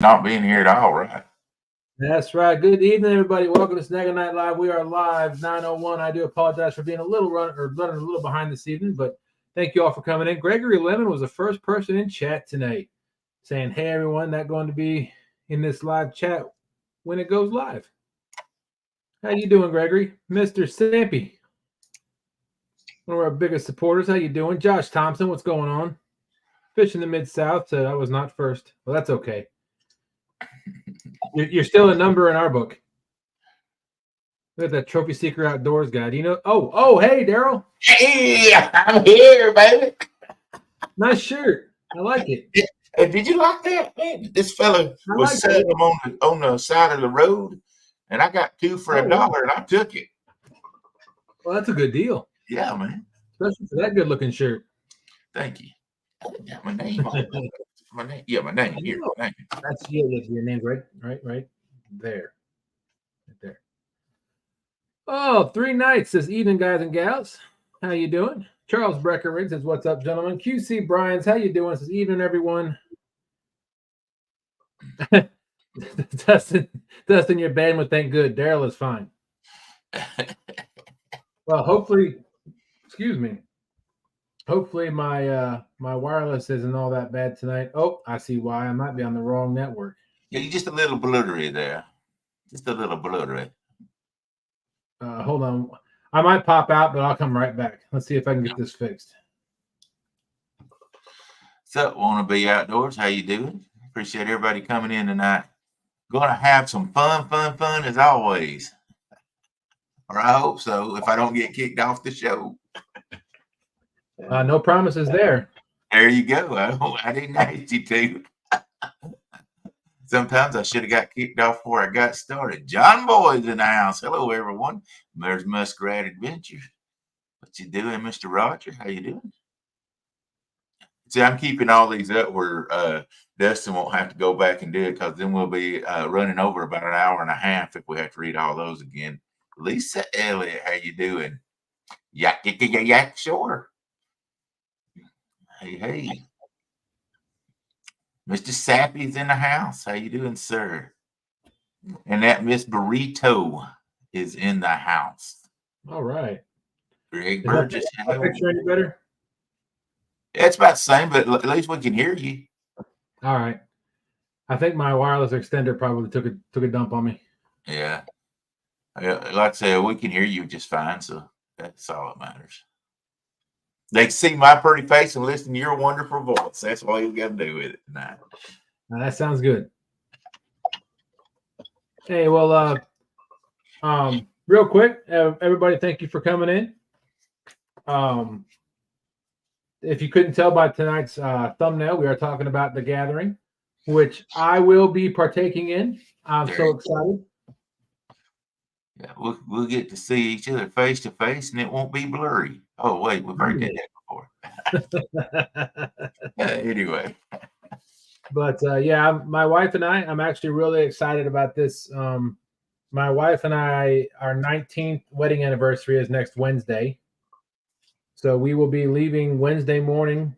not being here at all, right? That's right. Good evening, everybody. Welcome to Snaggin Night Live. We are live 9:01. I do apologize for being running a little behind this evening, but thank you all for coming in. Gregory Lemon was the first person in chat tonight, saying, "Hey, everyone, not going to be in this live chat when it goes live." How you doing, Gregory? Mr. Sampy, one of our biggest supporters. How you doing? Josh Thompson, what's going on? Fish in the Mid-South said I was not first. Well, that's okay. You're still a number in our book. Look at that Trophy Seeker Outdoors guide. You know, oh, hey, Darrell. Hey, I'm here, baby. Nice shirt. I like it. Did you like that? Man, this fella was selling them on the side of the road, and I got two for $1, and I took it. Well, that's a good deal. Yeah, man. Especially for that good-looking shirt. Thank you. Got my name on it. My name. Yeah, my name here. Thank you. That's your name, right there. Right there. Oh, 3 nights this evening, guys and gals. How you doing? Charles Breckenridge says, "What's up, gentlemen?" QC Bryans, how you doing? Says, "Evening, everyone." Dustin, your bandwidth ain't good. Darrell is fine. Well, hopefully, hopefully my my wireless isn't all that bad tonight. Oh, I see why. I might be on the wrong network. Yeah, you're just a little blurry there. Just a little blurry. Hold on. I might pop out, but I'll come right back. Let's see if I can get this fixed. What's up, Wanna Be Outdoors? How you doing? Appreciate everybody coming in tonight. Going to have some fun as always. Or I hope so, if I don't get kicked off the show. No promises there. There you go. I didn't ask you to. Sometimes I should have got kicked off before I got started. John Boy's in the house. Hello, everyone. There's Muskrat Adventures. What you doing, Mr. Roger? How you doing? See, I'm keeping all these up where Dustin won't have to go back and do it, because then we'll be running over about an hour and a half if we have to read all those again. Lisa Elliott, how you doing? Yak, sure. Hey. Mr. Sappy's in the house. How you doing, sir? And that Miss Burrito is in the house. All right. Greg Burgess. Is that picture any better? It's about the same, but at least we can hear you. All right. I think my wireless extender probably took a dump on me. Yeah. Like I said, we can hear you just fine, so that's all that matters. They can see my pretty face and listen to your wonderful voice. That's all you got to do with it tonight. Now, that sounds good. Hey, well, real quick, everybody, thank you for coming in. If you couldn't tell by tonight's thumbnail, we are talking about The Gathering, which I will be partaking in. I'm so excited. Yeah, we'll get to see each other face to face, and it won't be blurry. Oh, wait, we've already did that before. Anyway. But, yeah, my wife and I'm actually really excited about this. My wife and our 19th wedding anniversary is next Wednesday. So we will be leaving Wednesday morning.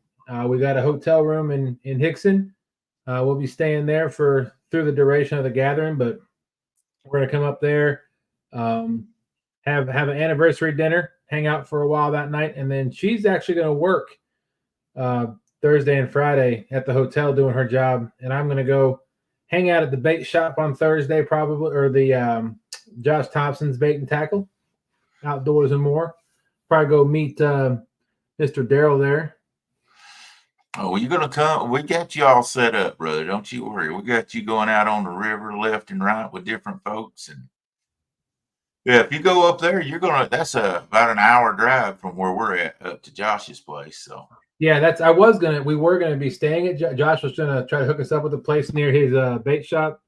We got a hotel room in Hickson. We'll be staying there through the duration of the gathering, but we're going to come up there, have an anniversary dinner, hang out for a while that night, and then she's actually going to work Thursday and Friday at the hotel doing her job, and I'm going to go hang out at the bait shop on Thursday probably, or the Josh Thompson's Bait and Tackle, Outdoors and More. Probably go meet Mr. Darrell there. Oh, well, you're going to come. We got you all set up, brother. Don't you worry. We got you going out on the river left and right with different folks. And yeah, if you go up there, that's about an hour drive from where we're at up to Josh's place. So yeah, we were going to be staying at Josh was going to try to hook us up with a place near his bait shop.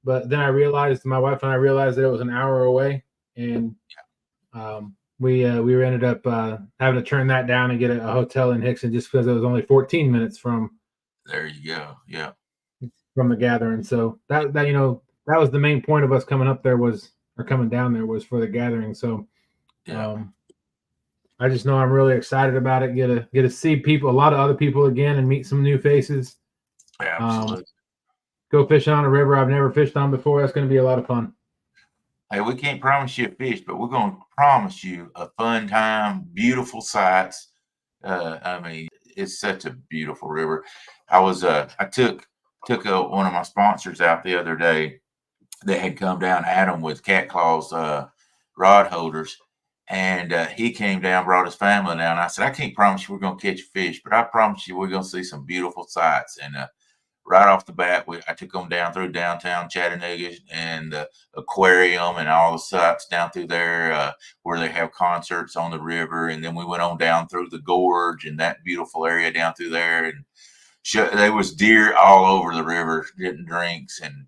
But then my wife and I realized that it was an hour away. And we ended up having to turn that down and get a hotel in Hickson just because it was only 14 minutes from. There you go. Yeah. From the gathering. So that was the main point of us coming up there coming down there was for the gathering. So I just know I'm really excited about it. Get to see people, a lot of other people again, and meet some new faces. Yeah, absolutely. go fishing on a river I've never fished on before. That's going to be a lot of fun. Hey, we can't promise you a fish, but we're going to promise you a fun time, beautiful sights. I mean, it's such a beautiful river. I took one of my sponsors out the other day that had come down, Adam, with Cat Claws rod holders. And he came down, brought his family down. I said, I can't promise you we're going to catch a fish, but I promise you we're going to see some beautiful sights. And right off the bat, I took them down through downtown Chattanooga and the aquarium and all the sites down through there where they have concerts on the river. And then we went on down through the gorge and that beautiful area down through there. And there was deer all over the river getting drinks, and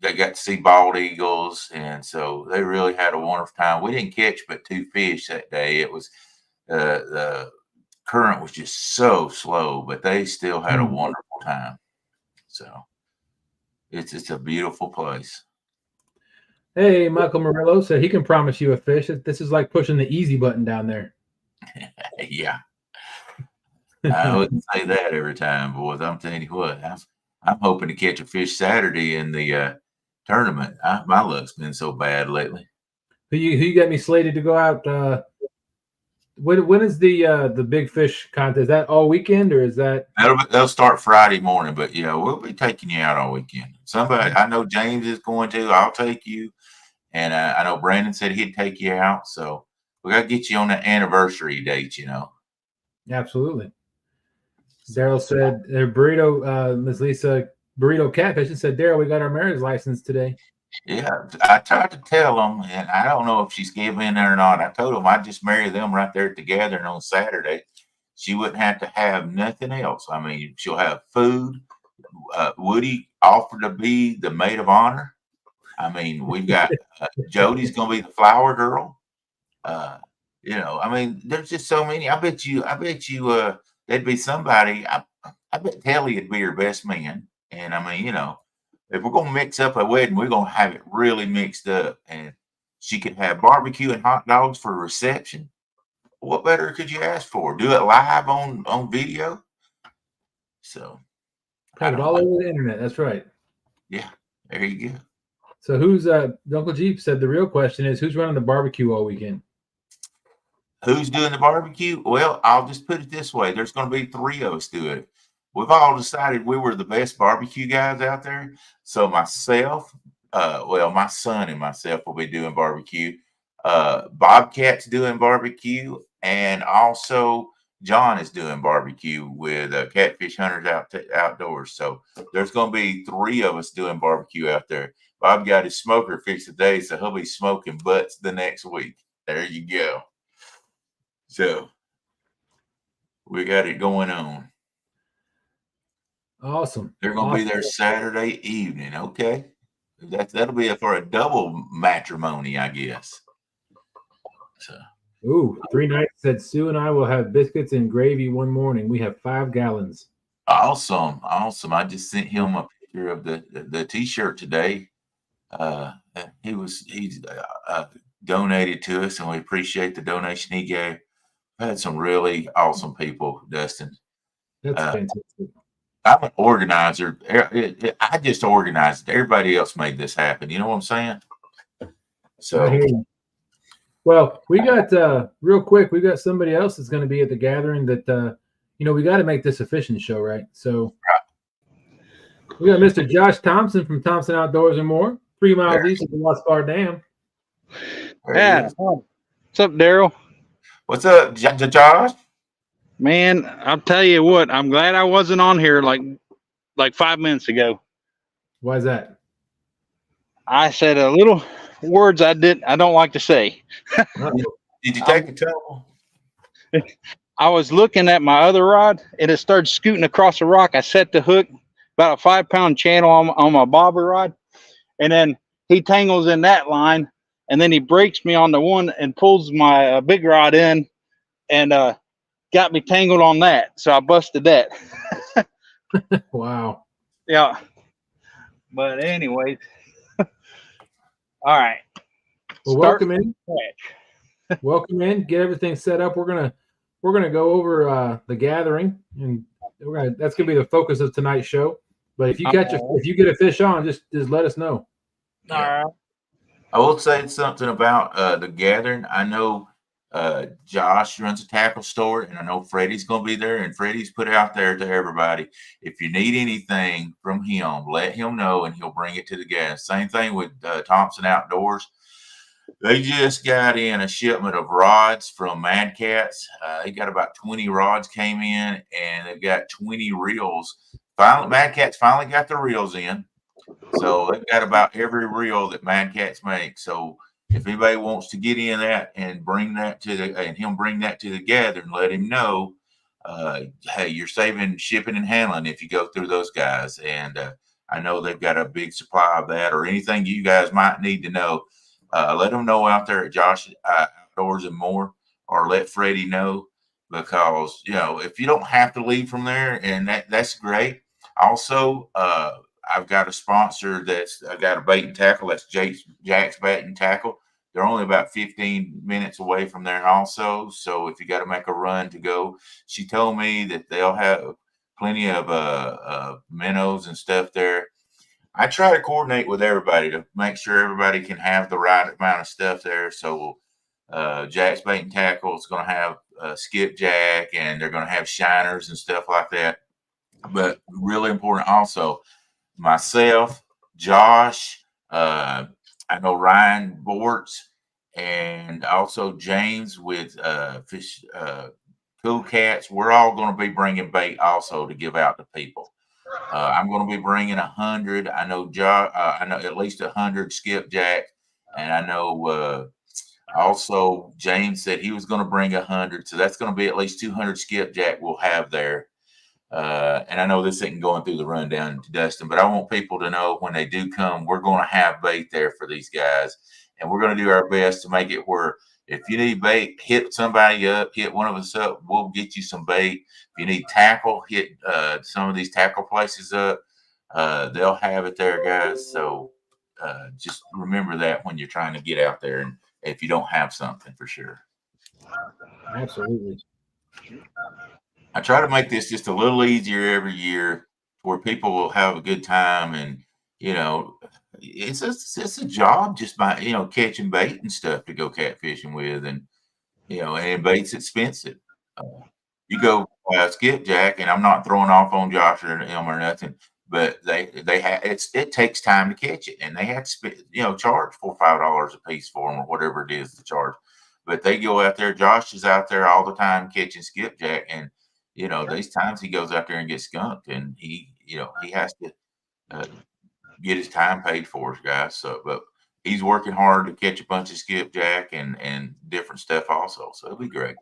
they got to see bald eagles. And so they really had a wonderful time. We didn't catch but 2 fish that day. It was the current was just so slow, but they still had a wonderful time. So it's a beautiful place. Hey, Michael Murillo said he can promise you a fish. This is like pushing the easy button down there. Yeah. I wouldn't say that every time, boys. I'm telling you what, I'm hoping to catch a fish Saturday in the tournament. My luck's been so bad lately. Who you got me slated to go out? When is the big fish contest? Is that all weekend, or is that? They'll start Friday morning, but yeah, we'll be taking you out all weekend. Somebody, I know James is going to. I'll take you, and I know Brandon said he'd take you out. So we got to get you on that anniversary date, you know. Absolutely. Darrell said, burrito, Ms. Lisa, burrito catfish, said, Darrell, we got our marriage license today. Yeah, I tried to tell them, and I don't know if she's giving in or not. I told them I'd just marry them right there together, and on Saturday, she wouldn't have to have nothing else. I mean, she'll have food. Woody offered to be the maid of honor. I mean, we've got Jody's going to be the flower girl. You know, I mean, there's just so many. I bet you, there'd be somebody. I bet Telly would be her best man. And I mean, you know, if we're gonna mix up a wedding, we're gonna have it really mixed up. And she could have barbecue and hot dogs for a reception. What better could you ask for? Do it live on video. So have it all over the internet. That's right. Yeah, there you go. So who's Uncle Jeep said the real question is who's running the barbecue all weekend? Who's doing the barbecue? Well, I'll just put it this way. There's going to be 3 of us doing it. We've all decided we were the best barbecue guys out there. So myself, my son and myself will be doing barbecue. Bobcat's doing barbecue. And also John is doing barbecue with Catfish Hunters Outdoors. So there's going to be 3 of us doing barbecue out there. Bob got his smoker fixed today, so he'll be smoking butts the next week. There you go. So we got it going on. Awesome. They're going to be there Saturday evening. Okay. That'll be for a double matrimony, I guess. So. Ooh, 3 nights said Sue and I will have biscuits and gravy one morning. We have 5 gallons. Awesome. I just sent him a picture of the t-shirt today. He's donated to us, and we appreciate the donation he gave. I had some really awesome people, Dustin. That's fantastic. I'm an organizer. I just organized it. Everybody else made this happen. You know what I'm saying? So, well, we got real quick. We got somebody else that's going to be at the gathering. That we got to make this a fishing show, right? So, we got Mr. Josh Thompson from Thompson Outdoors and More, 3 miles east of the Lost Bar Dam. Yeah. What's up, Darrell? What's up, Josh? Man, I'll tell you what. I'm glad I wasn't on here like 5 minutes ago. Why is that? I said a little words I don't like to say. Did you take the trouble? I was looking at my other rod, and it started scooting across a rock. I set the hook, about a 5-pound channel on my bobber rod, and then he tangles in that line, and then he breaks me on the one and pulls my big rod in, and got me tangled on that. So I busted that. Wow. Yeah. But anyways, all right. Well, welcome in. Welcome in. Get everything set up. We're gonna go over the gathering, and that's gonna be the focus of tonight's show. But if you if you get a fish on, just let us know. Yeah. I will say something about the gathering. I know Josh runs a tackle store, and I know Freddie's going to be there. And Freddie's put out there to everybody, if you need anything from him, let him know, and he'll bring it to the gas. Same thing with Thompson Outdoors. They just got in a shipment of rods from Mad Cats. They got about 20 rods came in, and they've got 20 reels. Finally, Mad Cats finally got the reels in. So they've got about every reel that Mad Cats makes. So if anybody wants to get in that and bring that to the gathering, let him know. Hey, you're saving shipping and handling if you go through those guys. And I know they've got a big supply of that, or anything you guys might need to know. Let them know out there at Josh Outdoors and More, or let Freddie know, because if you don't have to leave from there, and that's great. Also, I've got a sponsor I've got a bait and tackle. That's Jack's Bait and Tackle. They're only about 15 minutes away from there also. So if you got to make a run to go, she told me that they'll have plenty of minnows and stuff there. I try to coordinate with everybody to make sure everybody can have the right amount of stuff there. So Jack's Bait and Tackle is going to have skipjack, and they're going to have shiners and stuff like that. But really important also, myself, Josh, I know Ryan Bortz, and also James with Fish Cool Cats. We're all going to be bringing bait also to give out to people. I'm going to be bringing 100. I know I know at least 100 skipjack, and I know also James said he was going to bring 100. So that's going to be at least 200 skipjack we'll have there. And I know this isn't going through the rundown to Dustin, but I want people to know when they do come, we're going to have bait there for these guys, and we're going to do our best to make it where if you need bait, hit somebody up, hit one of us up, we'll get you some bait. If you need tackle, hit some of these tackle places up. They'll have it there, guys. So just remember that when you're trying to get out there, and if you don't have something, for sure. Absolutely. I try to make this just a little easier every year, where people will have a good time, and it's a job just by catching bait and stuff to go catfishing with, and and bait's expensive. You go skipjack, and I'm not throwing off on Josh or him or nothing, but they have it takes time to catch it, and they have to spend, charge $4 or $5 a piece for them, or whatever it is to charge. But they go out there. Josh is out there all the time catching skipjack, and these times he goes out there and gets skunked, and he has to get his time paid for, guys. So, but he's working hard to catch a bunch of skipjack and different stuff also. So it'll be great.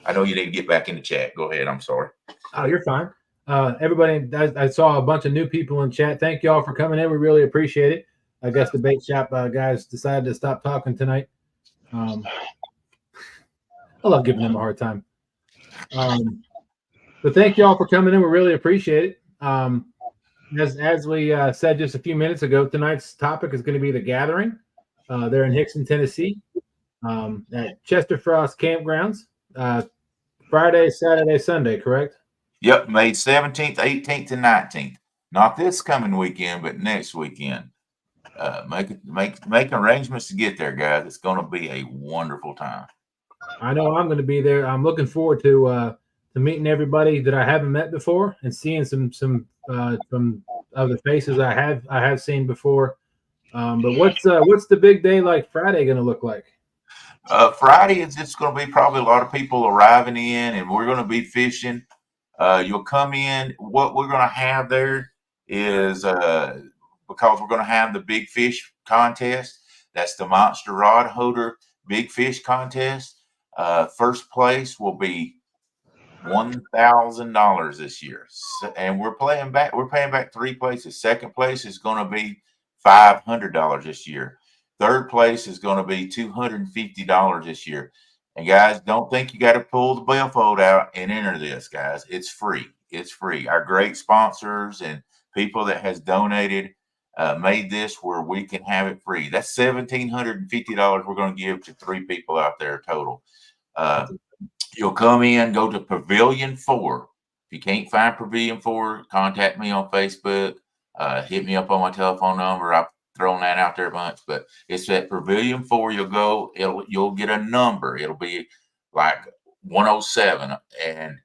I know you need to get back in the chat. Go ahead. I'm sorry. Oh, you're fine. Everybody, I saw a bunch of new people in chat. Thank you all for coming in. We really appreciate it. I guess the bait shop guys decided to stop talking tonight. I love giving them a hard time. But thank you all for coming in. We really appreciate it. As we said just a few minutes ago, tonight's topic is going to be the gathering. They're in Hickson, Tennessee, at Chester Frost Campgrounds. Friday, Saturday, Sunday, correct? Yep, May 17th, 18th, and 19th. Not this coming weekend, but next weekend. Make arrangements to get there, guys. It's going to be a wonderful time. I know I'm going to be there. I'm looking forward to meeting everybody that I haven't met before, and seeing some of the faces I have seen before. But what's the big day like Friday going to look like? Friday is just going to be probably a lot of people arriving in, and we're going to be fishing. You'll come in. What we're going to have there is because we're going to have the big fish contest. That's the Monster Rod Holder Big Fish Contest. First place will be $1,000 this year, and we're paying back 3 places. Second place is going to be $500 this year. Third place is going to be $250 this year. And guys, don't think you got to pull the billfold out and enter this, guys. It's free. It's free. Our great sponsors and people that has donated made this where we can have it free. That's $1,750 we're going to give to 3 people out there total. You'll come in, go to Pavilion 4. If you can't find Pavilion 4, contact me on Facebook. hit me up on my telephone number. I've thrown that out there a bunch, but it's at Pavilion 4. You'll go, you'll get a number. It'll be like 107. And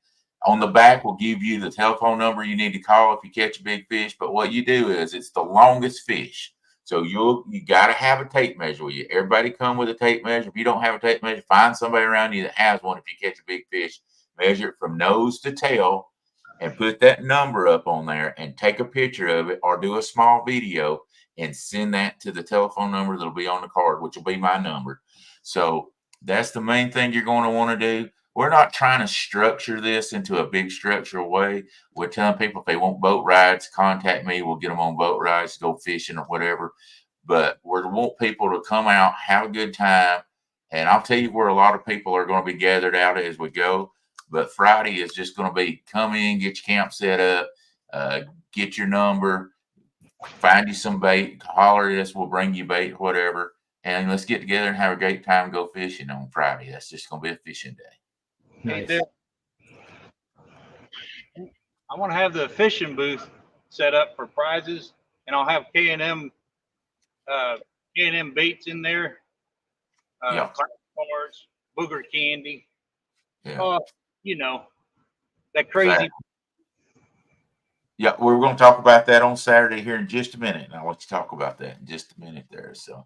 on the back will give you the telephone number you need to call if you catch a big fish. But what you do is it's the longest fish. So you got to have a tape measure with you. Everybody come with a tape measure. If you don't have a tape measure, find somebody around you that has one. If you catch a big fish, measure it from nose to tail and put that number up on there and take a picture of it or do a small video and send that to the telephone number that'll be on the card, which will be my number. So that's the main thing you're going to want to do. We're not trying to structure this into a big structural way. We're telling people if they want boat rides, contact me. We'll get them on boat rides, go fishing or whatever. But we want people to come out, have a good time. And I'll tell you where a lot of people are going to be gathered out as we go. But Friday is just going to be come in, get your camp set up, get your number, find you some bait, holler at us, we'll bring you bait, whatever. And let's get together and have a great time and go fishing on Friday. That's just going to be a fishing day. Nice. Hey, I want to have the fishing booth set up for prizes, and I'll have K&M baits in there, Yeah. cards, booger candy. Yeah. You know, that crazy. Exactly. Yeah, we're going to talk about that on Saturday here in just a minute. And I'll let you talk about that in just a minute there. So,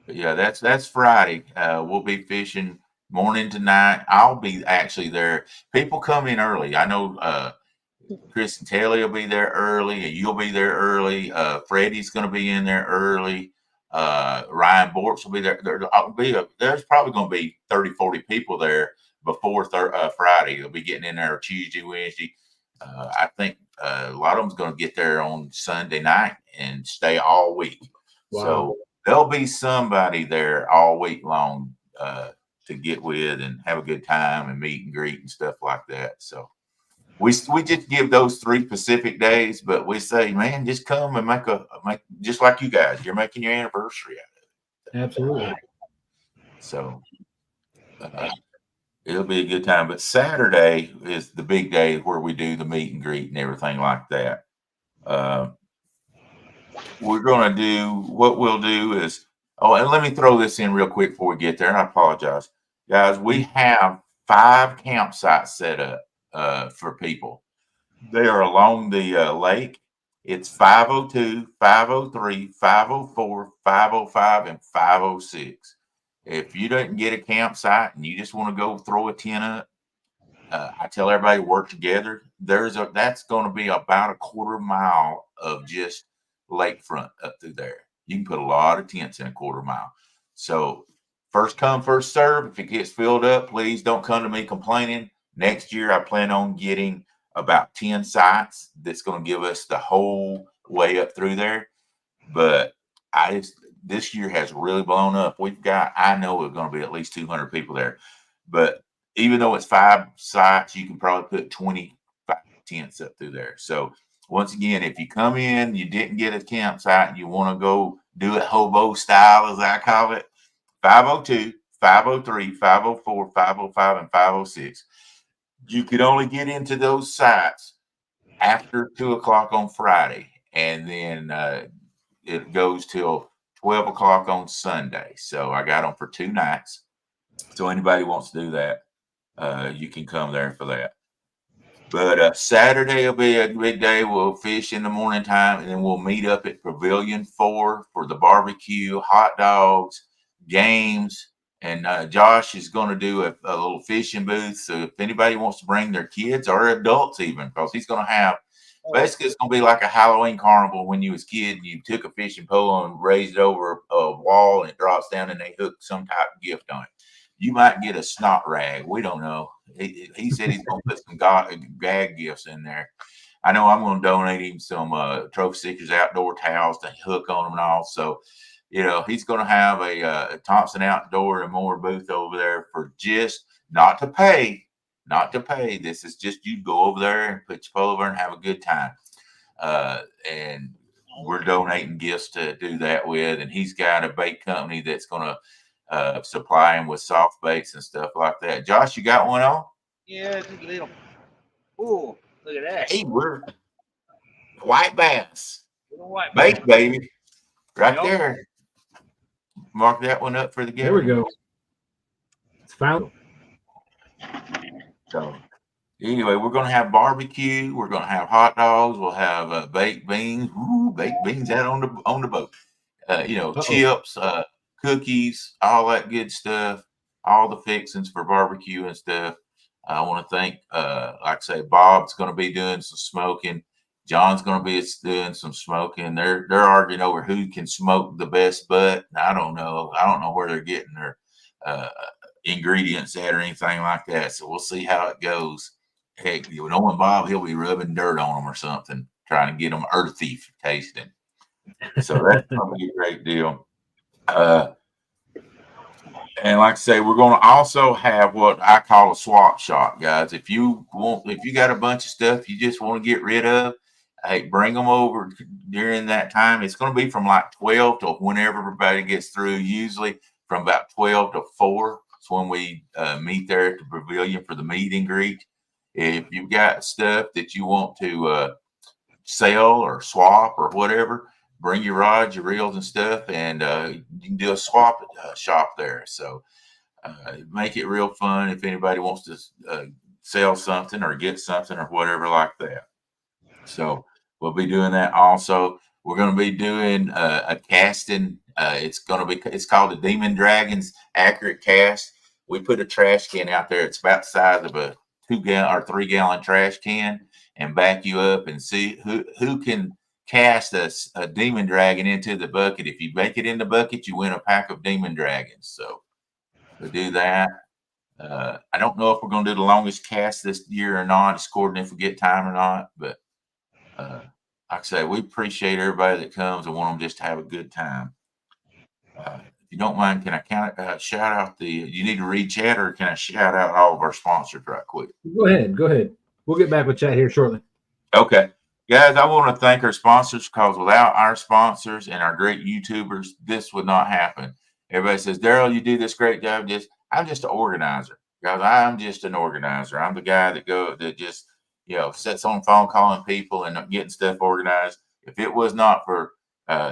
but yeah, that's Friday. We'll be fishing morning to night. I'll be actually there. People come in early. I know Chris and Telly will be there early, and you'll be there early. Freddie's going to be in there early. Ryan Bortz will be there. There's probably going to be 30, 40 people there before Friday. They'll be getting in there Tuesday, Wednesday. I think a lot of them's going to get there on Sunday night and stay all week. Wow. So there'll be somebody there all week long to get with and have a good time and meet and greet and stuff like that. So we just give those 3 specific days, but we say, man, just come and make just like you guys. You're making your anniversary out of it. Absolutely. So it'll be a good time. But Saturday is the big day where we do the meet and greet and everything like that. We're going to do what we'll do is, and let me throw this in real quick before we get there. And I apologize, guys. We have 5 campsites set up for people. They are along the lake. It's 502, 503, 504, 505, and 506. If you didn't get a campsite and you just want to go throw a tent up, I tell everybody work together. That's going to be about a quarter mile of just lakefront up through there. You can put a lot of tents in a quarter mile. So first come, first serve. If it gets filled up, please don't come to me complaining. Next year, I plan on getting about 10 sites that's going to give us the whole way up through there. But this year has really blown up. I know we're going to be at least 200 people there. But even though it's 5 sites, you can probably put 25 tents up through there. So once again, if you come in, you didn't get a campsite and you want to go do it hobo style, as I call it, 502, 503, 504, 505, and 506. You could only get into those sites after 2 o'clock on Friday. And then it goes till 12 o'clock on Sunday. So I got them for 2 nights. So anybody wants to do that, you can come there for that. But Saturday will be a big day. We'll fish in the morning time, and then we'll meet up at Pavilion 4 for the barbecue, hot dogs, games. And Josh is going to do a little fishing booth. So if anybody wants to bring their kids or adults even, because he's going to have, basically it's going to be like a Halloween carnival when you was a kid and you took a fishing pole and raised it over a wall and it drops down and they hook some type of gift on it. You might get a snot rag. We don't know. He said he's going to put some gag gifts in there. I know I'm going to donate him some Trophy Seekers outdoor towels to hook on them and all. So, he's going to have a Thompson Outdoor and More booth over there for just not to pay. This is just you go over there and put your pole over and have a good time. And we're donating gifts to do that with. And he's got a bait company that's going to supply him with soft baits and stuff like that. Josh, you got one on? Yeah, just a little. Ooh, look at that. Hey, we're white bass. Bake, baby. Right Yep. there. Mark that one up for the game. There we go. It's found. So anyway, we're going to have barbecue. We're going to have hot dogs. We'll have baked beans. Ooh, baked beans out on the boat. Chips, cookies, all that good stuff. All the fixings for barbecue and stuff. I want to thank, like I say, Bob's going to be doing some smoking. John's going to be doing some smoking. They're arguing over who can smoke the best butt. I don't know. I don't know where they're getting their ingredients at or anything like that. So we'll see how it goes. Heck, knowing Bob, he'll be rubbing dirt on them or something, trying to get them earthy for tasting. So that's going to be a great deal. And like I say, we're going to also have what I call a swap shop, guys. If you got a bunch of stuff you just want to get rid of, hey, bring them over during that time. It's going to be from like 12 to whenever everybody gets through. Usually from about 12 to 4. It's when we meet there at the pavilion for the meet and greet. If you've got stuff that you want to sell or swap or whatever, bring your rods, your reels and stuff, and you can do a swap shop there. So make it real fun if anybody wants to sell something or get something or whatever like that. So we'll be doing that also. We're going to be doing a casting. It's called the Demon Dragons Accurate Cast. We put a trash can out there. It's about the size of a 2-gallon or 3-gallon trash can, and back you up and see who can cast a demon dragon into the bucket. If you make it in the bucket, you win a pack of demon dragons. So we'll do that. I don't know if we're going to do the longest cast this year or not. It's according if we get time or not. But like I say, we appreciate everybody that comes and want them just to have a good time. If you don't mind, can I shout out you need to read Chatt, or can I shout out all of our sponsors right quick? Go ahead. We'll get back with Chatt here shortly. Okay. Guys, I want to thank our sponsors, because without our sponsors and our great YouTubers, this would not happen. Everybody says, Darrell, you do this great job. I'm just an organizer. Guys, I'm just an organizer. I'm the guy that just sits on the phone calling people and getting stuff organized. If it was not for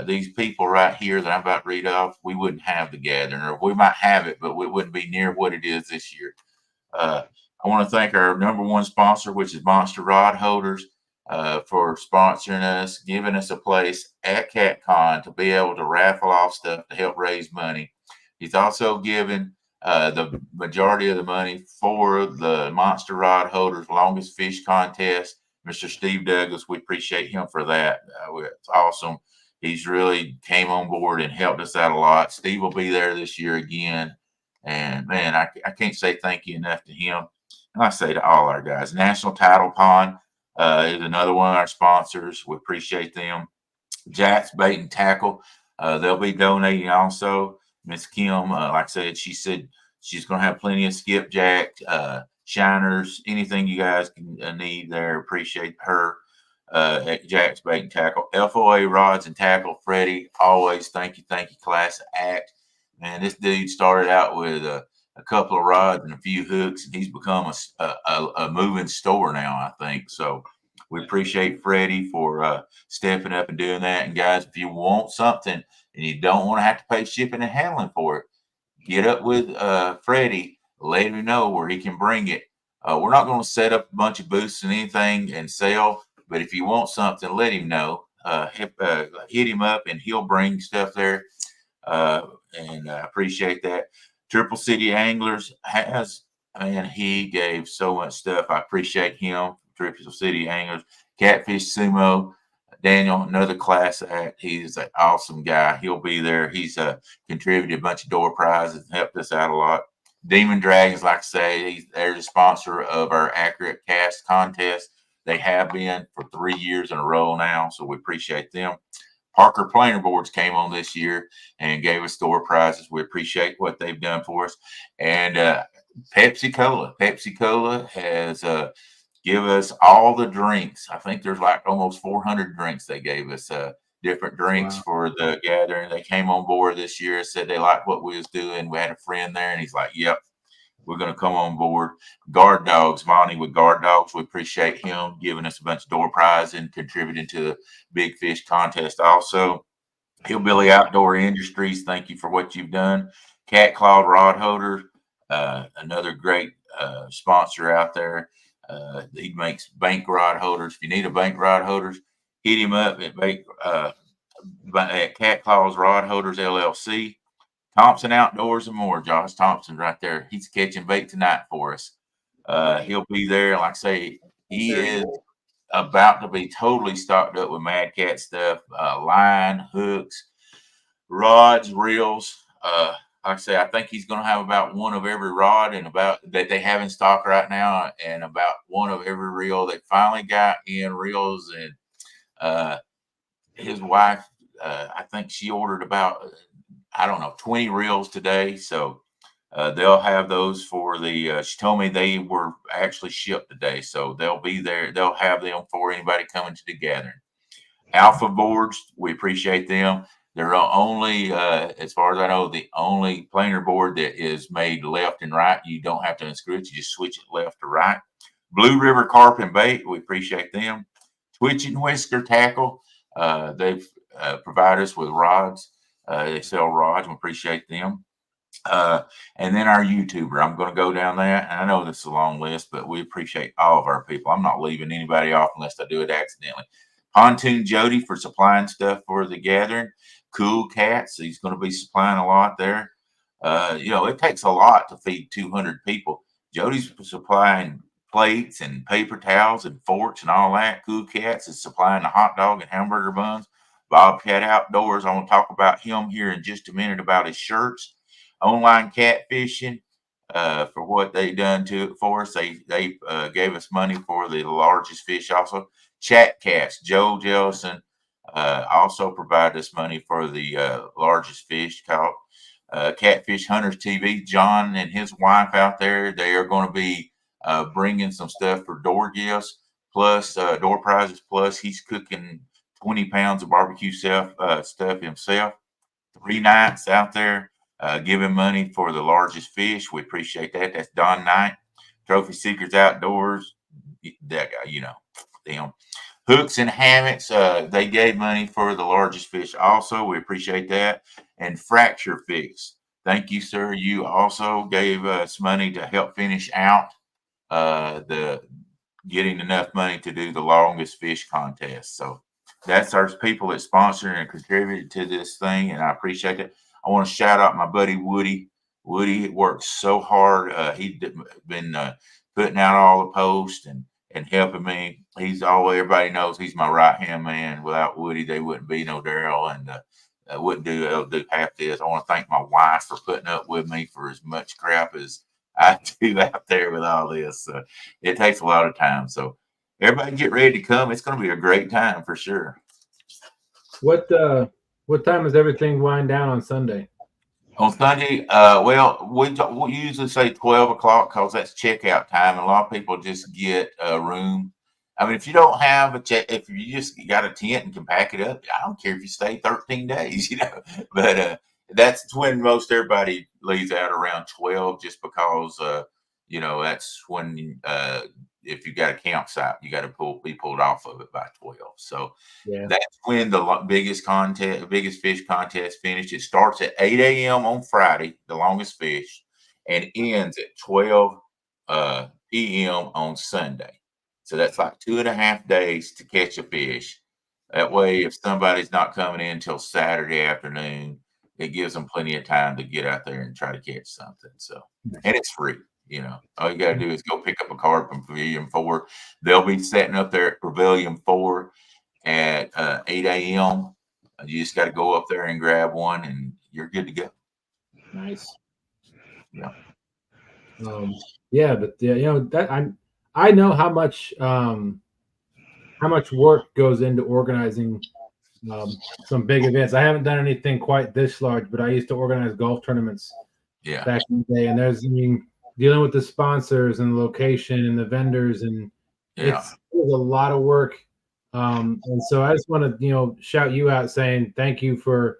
these people right here that I'm about to read off, we wouldn't have the gathering, or we might have it, but it wouldn't be near what it is this year. I want to thank our number one sponsor, which is Monster Rod Holders, for sponsoring us, giving us a place at CatCon to be able to raffle off stuff to help raise money. He's also given the majority of the money for the Monster Rod Holders Longest Fish Contest. Mr. Steve Douglas, we appreciate him for that. It's awesome. He's really came on board and helped us out a lot. Steve will be there this year again. And man, I can't say thank you enough to him. And I say to all our guys, National Title Pond is another one of our sponsors. We appreciate them. Jack's Bait and Tackle, they'll be donating also. Miss Kim, like I said, she said she's going to have plenty of skipjack, shiners, anything you guys can need there. Appreciate her at Jack's Bait and Tackle. F.O.A. Rods and Tackle, Freddie, always thank you, class act. Man, this dude started out with a couple of rods and a few hooks, and he's become a moving store now, I think. So we appreciate Freddie for stepping up and doing that. And guys, if you want something and you don't want to have to pay shipping and handling for it, get up with Freddie, let him know where he can bring it. We're not going to set up a bunch of booths and anything and sell, but if you want something, let him know. Hit him up and he'll bring stuff there. And I appreciate that. Triple City Anglers he gave so much stuff. I appreciate him. Triple City Anglers, Catfish Sumo, Daniel, another class act. He's an awesome guy. He'll be there. He's contributed a bunch of door prizes and helped us out a lot. Demon Dragons, like I say, they're the sponsor of our Accurate Cast contest. They have been for 3 years in a row now, so we appreciate them. Parker Planer Boards came on this year and gave us door prizes. We appreciate what they've done for us. And Pepsi Cola. Pepsi Cola has given us all the drinks. I think there's like almost 400 drinks they gave us, different drinks for the gathering. They came on board this year, said they liked what we was doing. We had a friend there, and he's like, yep, we're going to come on board. Guard Dogs, Monty with Guard Dogs, we appreciate him giving us a bunch of door prize and contributing to the Big Fish contest. Also, Hillbilly Outdoor Industries, thank you for what you've done. Cat Clawed Rod Holder, another great sponsor out there. He makes bank rod holders. If you need a bank rod holders, hit him up at Cat Claws Rod Holders LLC. Thompson Outdoors and more. Josh Thompson right there. He's catching bait tonight for us. He'll be there. Like I say, he is about to be totally stocked up with Mad Cat stuff, line, hooks, rods, reels. Like I say, I think he's going to have about one of every rod and about that they have in stock right now, and about one of every reel. They finally got in reels, and his wife, I think she ordered about, I don't know, 20 reels today. So they'll have those for the, she told me they were actually shipped today. So they'll be there. They'll have them for anybody coming to the gathering. Alpha boards, we appreciate them. They're only, as far as I know, the only planer board that is made left and right. You don't have to unscrew it. You just switch it left to right. Blue River Carp and Bait, we appreciate them. Twitch and Whisker Tackle, they've provided us with rods. They sell rods. We appreciate them. And then our YouTuber, I'm going to go down that. And I know this is a long list, but we appreciate all of our people. I'm not leaving anybody off unless I do it accidentally. Pontoon Jodi for supplying stuff for the gathering. Kool Cats, he's going to be supplying a lot there. It takes a lot to feed 200 people. Jody's supplying plates and paper towels and forks and all that. Kool Cats is supplying the hot dog and hamburger buns. Bobcat Outdoors, I want to talk about him here in just a minute about his shirts. Online Catfishing, for what they done to it for us. They gave us money for the largest fish also. Chatt Cats, Joe Jellison also provided us money for the largest fish caught. Catfish Hunters TV, John and his wife out there, they are going to be bringing some stuff for door gifts, plus door prizes, plus he's cooking 20 pounds of barbecue stuff himself. 3 nights out there giving money for the largest fish. We appreciate that. That's Don Knight. Trophy Seekers Outdoors, that guy, them. Hooks and Hammocks, they gave money for the largest fish also. We appreciate that. And Fracture Fix, thank you, sir. You also gave us money to help finish out the getting enough money to do the longest fish contest. So that's our people that sponsor and contributed to this thing, and I appreciate it. I want to shout out my buddy Woody. Woody works so hard. He's been putting out all the posts and helping me. Everybody knows he's my right hand man. Without Woody, they wouldn't be no Darrell, and wouldn't do half this. I want to thank my wife for putting up with me for as much crap as I do out there with all this. It takes a lot of time. So everybody get ready to come. It's going to be a great time for sure. What time does everything wind down on Sunday? On Sunday, we usually say 12 o'clock because that's checkout time. And a lot of people just get a room. I mean, if you don't have if you just got a tent and can pack it up, I don't care if you stay 13 days, But that's when most everybody leaves out around 12, just because, that's when if you got a campsite, you got to be pulled off of it by 12. So that's when the biggest fish contest finished. It starts at 8 a.m. on Friday, the longest fish, and ends at 12 p.m. on Sunday. So that's like 2.5 days to catch a fish. That way, if somebody's not coming in until Saturday afternoon, it gives them plenty of time to get out there and try to catch something. So, and it's free. All you got to do is go pick up a card from Pavilion 4. They'll be setting up there at Pavilion 4 at 8 a.m. You just got to go up there and grab one, and you're good to go. Nice. Yeah. That I know how much work goes into organizing some big events. I haven't done anything quite this large, but I used to organize golf tournaments back in the day, and there's dealing with the sponsors and the location and the vendors, and it's a lot of work. And so I just want to, shout you out saying thank you for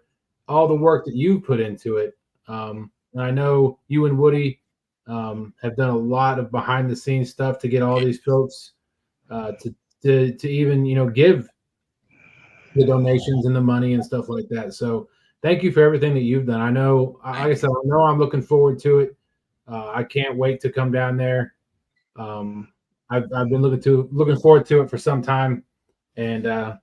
all the work that you put into it. And I know you and Woody have done a lot of behind the scenes stuff to get all these folks to even give the donations and the money and stuff like that. So thank you for everything that you've done. I know, like I said, I know I'm looking forward to it. I can't wait to come down there. I've been looking forward to it for some time, and I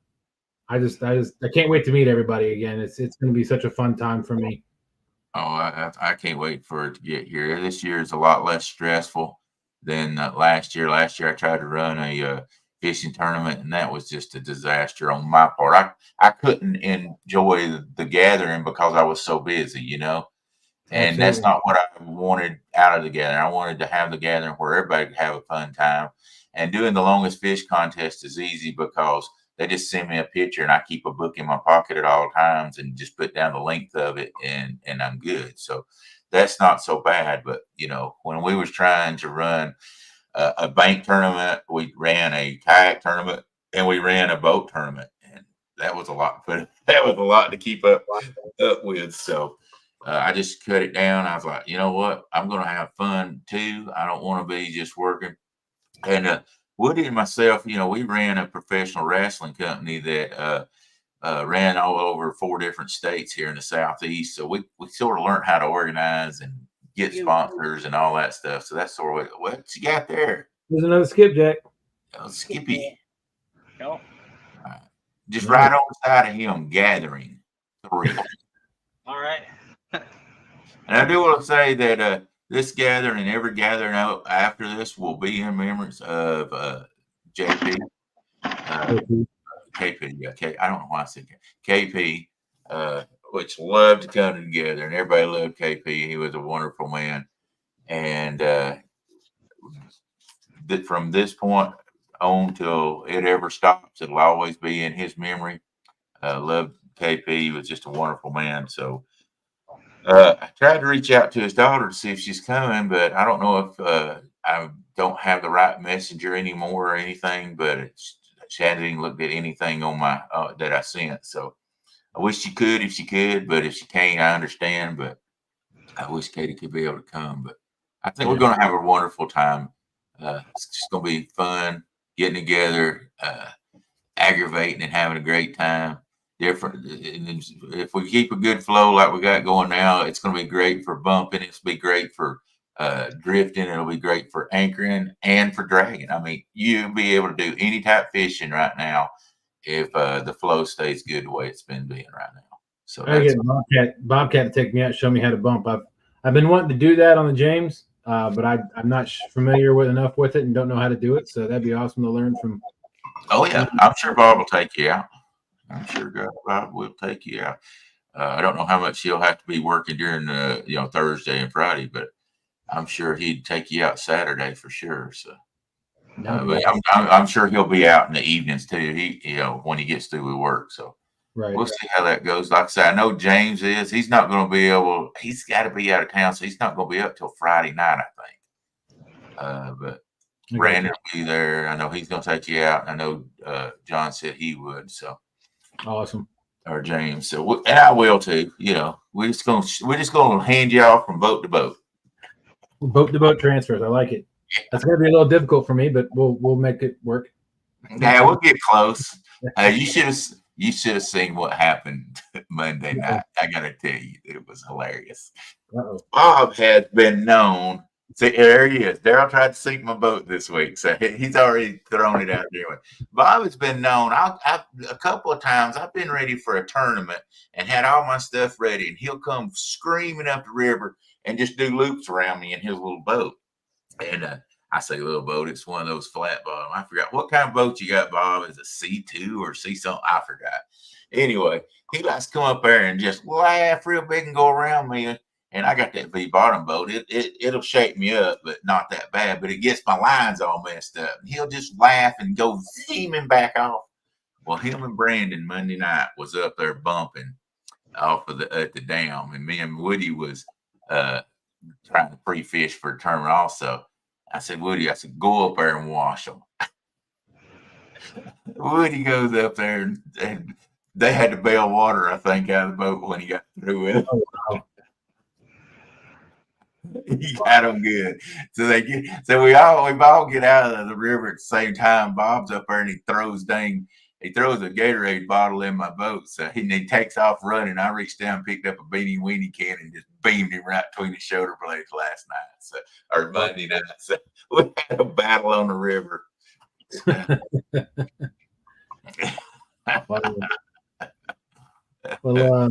can't wait to meet everybody again. It's going to be such a fun time for me. Oh, I can't wait for it to get here. This year is a lot less stressful than last year. Last year I tried to run a fishing tournament, and that was just a disaster on my part. I couldn't enjoy the gathering because I was so busy, and Absolutely. that's not what I wanted out of the gathering. I wanted to have the gathering where everybody could have a fun time. And doing the longest fish contest is easy because they just send me a picture and I keep a book in my pocket at all times and just put down the length of it and I'm good. So that's not so bad. But when we was trying to run a bank tournament, we ran a kayak tournament and we ran a boat tournament, and that was a lot. But that was a lot to keep up with. So I just cut it down. I was like, you know what? I'm going to have fun too. I don't want to be just working. And Woody and myself, we ran a professional wrestling company that ran all over 4 different states here in the Southeast. So we sort of learned how to organize and get sponsors and all that stuff. So that's sort of what you got there. There's another skipjack. Skippy. No. Just right on the side of him, gathering 3. All right. And I do want to say that this gathering and every gathering out after this will be in memories of JP, KP. Yeah, I don't know why I said KP, which loved to come together, and everybody loved KP. He was a wonderful man, and from this point on till it ever stops, it'll always be in his memory. Loved KP. He was just a wonderful man. So I tried to reach out to his daughter to see if she's coming, but I don't know if I don't have the right messenger anymore or anything. But she hasn't even looked at anything on my that I sent. So I wish she could if she could, but if she can't, I understand. But I wish Katie could be able to come. But I think we're going to have a wonderful time. It's just going to be fun getting together, aggravating and having a great time. Different. If we keep a good flow like we got going now, it's going to be great for bumping. It's going to be great for drifting. It'll be great for anchoring and for dragging. I mean, you'll be able to do any type of fishing right now if the flow stays good the way it's been being right now. So I get Bobcat to take me out, show me how to bump. I've been wanting to do that on the James, but I'm not familiar enough with it and don't know how to do it. So that'd be awesome to learn from. Oh yeah, I'm sure Bob will take you out. I'm sure Bob will take you out. I don't know how much he'll have to be working during Thursday and Friday, but I'm sure he'd take you out Saturday for sure. So, but I'm sure he'll be out in the evenings too. He when he gets through with work. So we'll see how that goes. Like I said, I know James is. He's not going to be able. He's got to be out of town, so he's not going to be up till Friday night, I think. But Brandon will be there. I know he's going to take you out. I know John said he would. So. Awesome. Or James. So and I will too. We're just gonna hand you off from boat to boat. Boat to boat transfers. I like it. That's gonna be a little difficult for me, but we'll make it work. Yeah, we'll get close. You should have seen what happened Monday night. I gotta tell you, it was hilarious. Bob has been known. See, there he is. Darrell tried to sink my boat this week, so he's already thrown it out there. Bob has been known. A couple of times I've been ready for a tournament and had all my stuff ready, and he'll come screaming up the river and just do loops around me in his little boat. And I say little boat. It's one of those flat bottom. I forgot what kind of boat you got, Bob. Is it C2 or C something? I forgot. Anyway, he likes to come up there and just laugh real big and go around me. And I got that V bottom boat. It'll shake me up, but not that bad. But it gets my lines all messed up. And he'll just laugh and go zooming back off. Well, him and Brandon Monday night was up there bumping off of at the dam, and me and Woody was trying to pre-fish for a tournament also. I said, Woody, go up there and wash them. Woody goes up there and they had to bail water, I think, out of the boat when he got through with it. Oh, wow. You got them good. So we've all get out of the river at the same time. Bob's up there and he throws a Gatorade bottle in my boat. So he takes off running. I reached down, picked up a beanie weenie can and just beamed him right between his shoulder blades last night. Or Monday night. So we had a battle on the river. Well,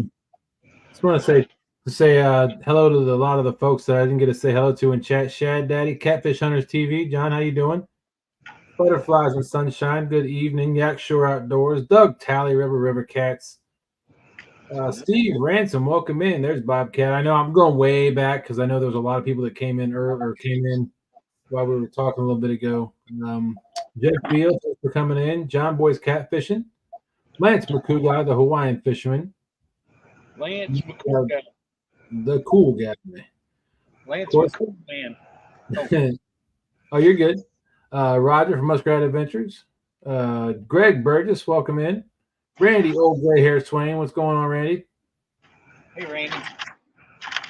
just want to say hello to a lot of the folks that I didn't get to say hello to in chat. Shad Daddy, Catfish Hunters TV. John, how you doing? Butterflies and Sunshine. Good evening. Yak Shore Outdoors. Doug Tally, River Cats. Steve Ransom, welcome in. There's Bobcat. I know I'm going way back because I know there was a lot of people that came in while we were talking a little bit ago. Jeff Beal, thanks for coming in. John Boy's Catfishing. Lance McCougar, the Hawaiian fisherman. Lance McCougar. The cool guy. Lance McCougar, man. Oh. Oh, you're good. Roger from Muskrat Adventures. Greg Burgess, welcome in. Randy, old gray hair Swain. What's going on, Randy? Hey, Randy.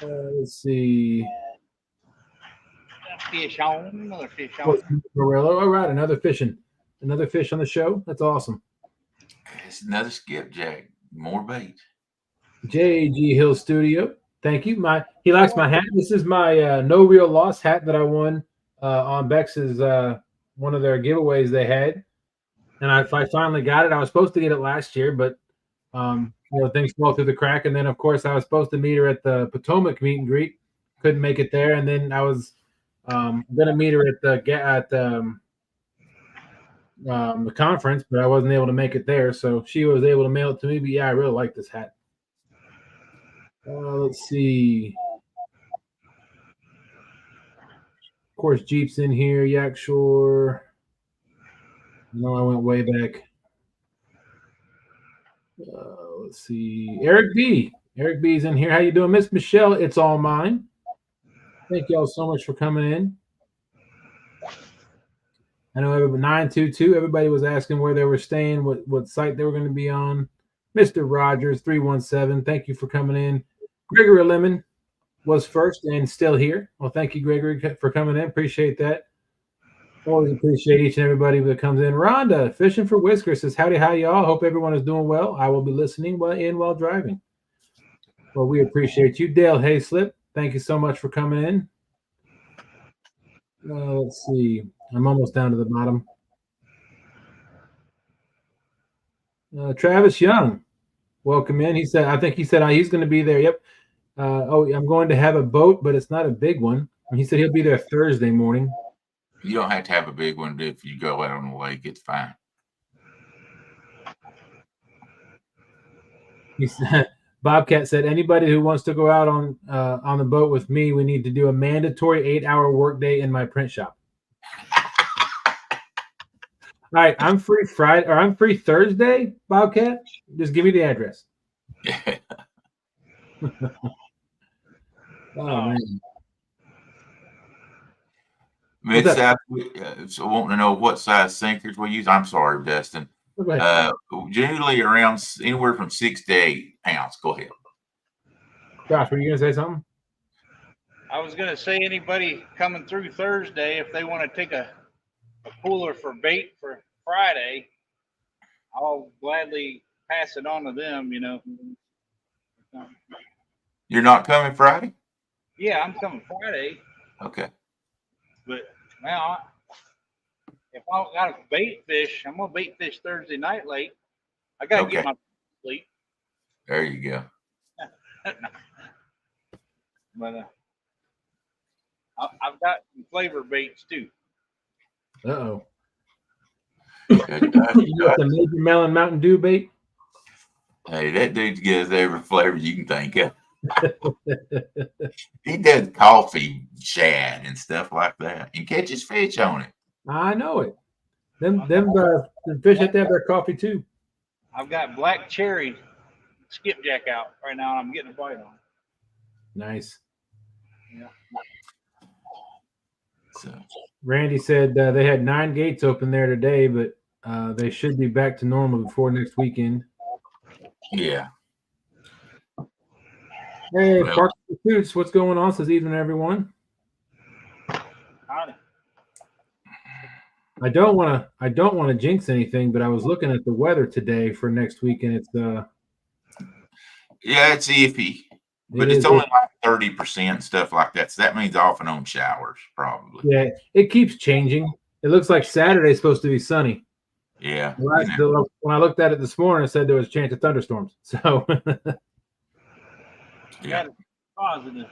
Let's see. Another fish on. Morello. All right, another fish on the show. That's awesome. It's another skipjack. More bait. J.G. Hill Studio. Thank you. He likes my hat. This is my No Real Loss hat that I won on Beck's one of their giveaways they had. And I finally got it. I was supposed to get it last year, but things fell through the crack. And then, of course, I was supposed to meet her at the Potomac meet and greet. Couldn't make it there. And then I was going to meet her at the conference, but I wasn't able to make it there. So she was able to mail it to me. But yeah, I really like this hat. Let's see. Of course, Jeep's in here. Yak Shore. No, I went way back. Let's see. Eric B. Eric B's in here. How you doing, Miss Michelle? It's all mine. Thank y'all so much for coming in. I know 922. Everybody was asking where they were staying, what site they were going to be on. Mr. Rogers 317. Thank you for coming in. Gregory Lemon was first and still here. Well, thank you, Gregory, for coming in. Appreciate that. Always appreciate each and everybody that comes in. Rhonda, Fishing for Whisker, says, howdy, hi, y'all. Hope everyone is doing well. I will be listening while driving. Well, we appreciate you. Dale Hayslip, thank you so much for coming in. Let's see. I'm almost down to the bottom. Travis Young, welcome in. I think he said he's going to be there. Yep. I'm going to have a boat, but it's not a big one. And he said he'll be there Thursday morning. You don't have to have a big one if you go out on the lake. It's fine. He said, Bobcat said, anybody who wants to go out on the boat with me, we need to do a mandatory 8-hour workday in my print shop. All right, I'm free Friday, or I'm free Thursday, Bobcat. Just give me the address. Yeah. Oh, man. Mid-South, so wanting to know what size sinkers we use. I'm sorry, Dustin. Generally around anywhere from 6 to 8 pounds. Go ahead. Josh, were you going to say something? I was going to say anybody coming through Thursday, if they want to take a cooler for bait for Friday, I'll gladly pass it on to them, You're not coming Friday? Yeah, I'm coming Friday. Okay. But now, if I got a bait fish, I'm gonna bait fish Thursday night late. I gotta get my sleep. There you go. But I've got some flavor baits too. Uh-oh. You got the Major Melon Mountain Dew bait? Hey, that dude gives every flavor you can think of. He does coffee shad and stuff like that and catches fish on it. I know it. Them fish have to have their coffee too. I've got black cherry skipjack out right now. I'm getting a bite on. Nice. Yeah. So Randy said they had 9 gates open there today, but they should be back to normal before next weekend. Yeah. Hey, Park Pursuits, what's going on? Says evening, everyone. I don't want to jinx anything, but I was looking at the weather today for next week, and it's Yeah, it's iffy, but it it's is only like 30% stuff like that. So that means off and on showers, probably. yeah, it keeps changing. It looks like Saturday's supposed to be sunny. Yeah. When I looked at it this morning, it said there was a chance of thunderstorms. So Yeah. Positive.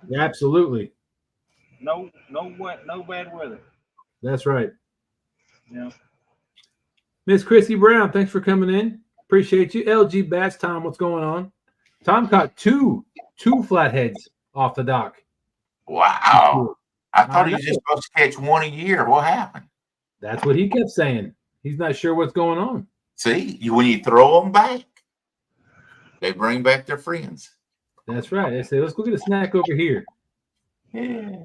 yeah, absolutely, No bad weather. that's right. Yeah. Miss Chrissy Brown, thanks for coming in. Appreciate you. LG Bats, Tom, what's going on? Tom caught two flatheads off the dock. Wow. I thought I he was know. just supposed to catch one a year. What happened? That's what he kept saying. He's not sure what's going on. See, when you throw them back, they bring back their friends. That's right. They say, let's go get a snack over here. Yeah.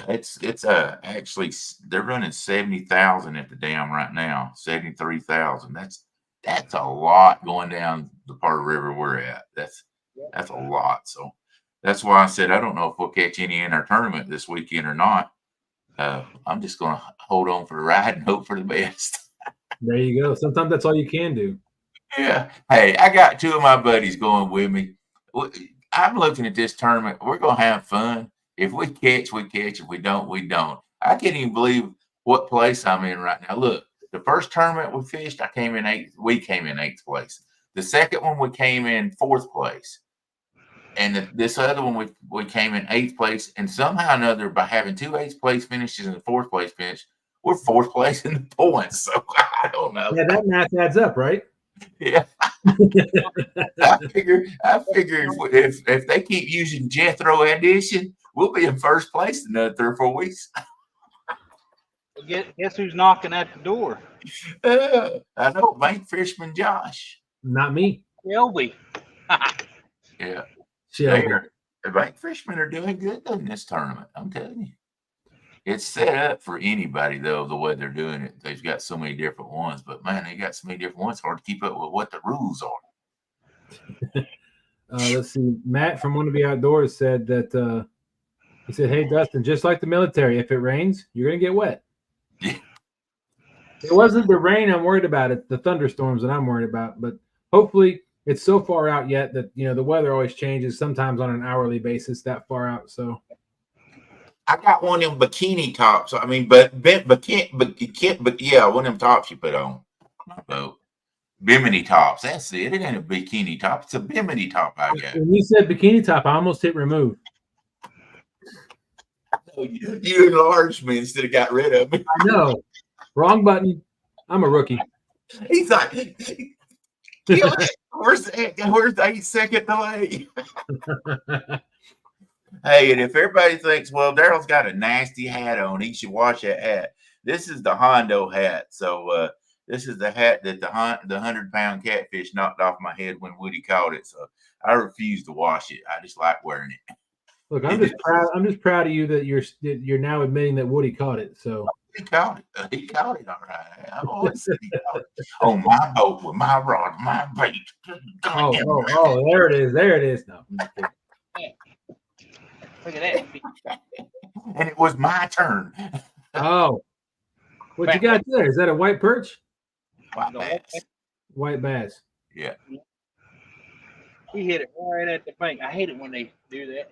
It's actually they're running 70,000 at the dam right now. 73,000. That's a lot going down the part of the river we're at. That's a lot. So that's why I said I don't know if we'll catch any in our tournament this weekend or not. I'm just going to hold on for the ride and hope for the best. There you go. Sometimes that's all you can do. Yeah. Hey, I got two of my buddies going with me. I'm looking at this tournament. We're going to have fun. If we catch, we catch. If we don't, we don't. I can't even believe what place I'm in right now. Look, the first tournament we fished, we came in eighth place. The second one, we came in fourth place. And this other one, we came in eighth place. And somehow or another, by having two eighth place finishes and a fourth place finish, we're fourth place in the points. So I don't know. Yeah, that math adds up, right? Yeah. I figure if they keep using Jethro addition, we'll be in first place in another 3 or 4 weeks. Guess who's knocking at the door? I know, Bank Fishman Josh. Not me. Shelby. Yeah. Shelby. The Bank Fishermen are doing good in this tournament. I'm telling you. It's set up for anybody, though, the way they're doing it. They've got so many different ones, but man, they got so many different ones. It's hard to keep up with what the rules are. Let's see. Matt from Wanna Be Outdoors said that he said, "Hey Dustin, just like the military, if it rains, you're gonna get wet." Yeah. It wasn't the rain I'm worried about; it's the thunderstorms that I'm worried about. But hopefully, it's so far out yet that the weather always changes. Sometimes on an hourly basis, that far out. So I got one of them bikini tops. I mean, but yeah, one of them tops you put on my boat. Bimini tops. That's it. It ain't a bikini top. It's a bimini top I got. when you said bikini top, I almost hit remove. You enlarged me instead of got rid of me. I know. Wrong button. I'm a rookie. He's like, where's the 8-second delay? Hey, and if everybody thinks, well, Darrell's got a nasty hat on, he should wash that hat. This is the Hondo hat. So this is the hat that the 100-pound catfish knocked off my head when Woody caught it. So I refuse to wash it. I just like wearing it. Look, I'm just proud. I'm just proud of you that you're now admitting that Woody caught it. So he caught it. He caught it all right. I've always said he caught it on my boat with my rod, my bait. Oh, there it is. There it is. No. Look at that. And it was my turn. Oh, what you got there? Is that a white perch? White bass. White bass. Yeah. He hit it right at the bank. I hate it when they do that.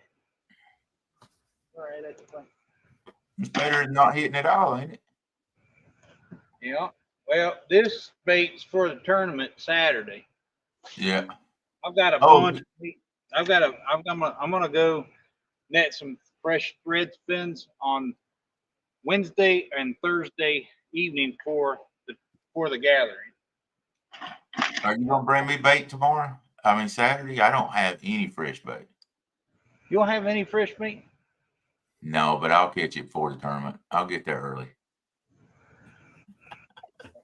Right at the bank. It's better than not hitting at all, ain't it? Yeah. Well, this bait's for the tournament Saturday. Yeah. I've got a bunch. I'm gonna go net some fresh thread spins on Wednesday and Thursday evening for the gathering. Are you gonna bring me bait tomorrow? I mean Saturday? I don't have any fresh bait. You don't have any fresh meat? No, but I'll catch it for the tournament. I'll get there early.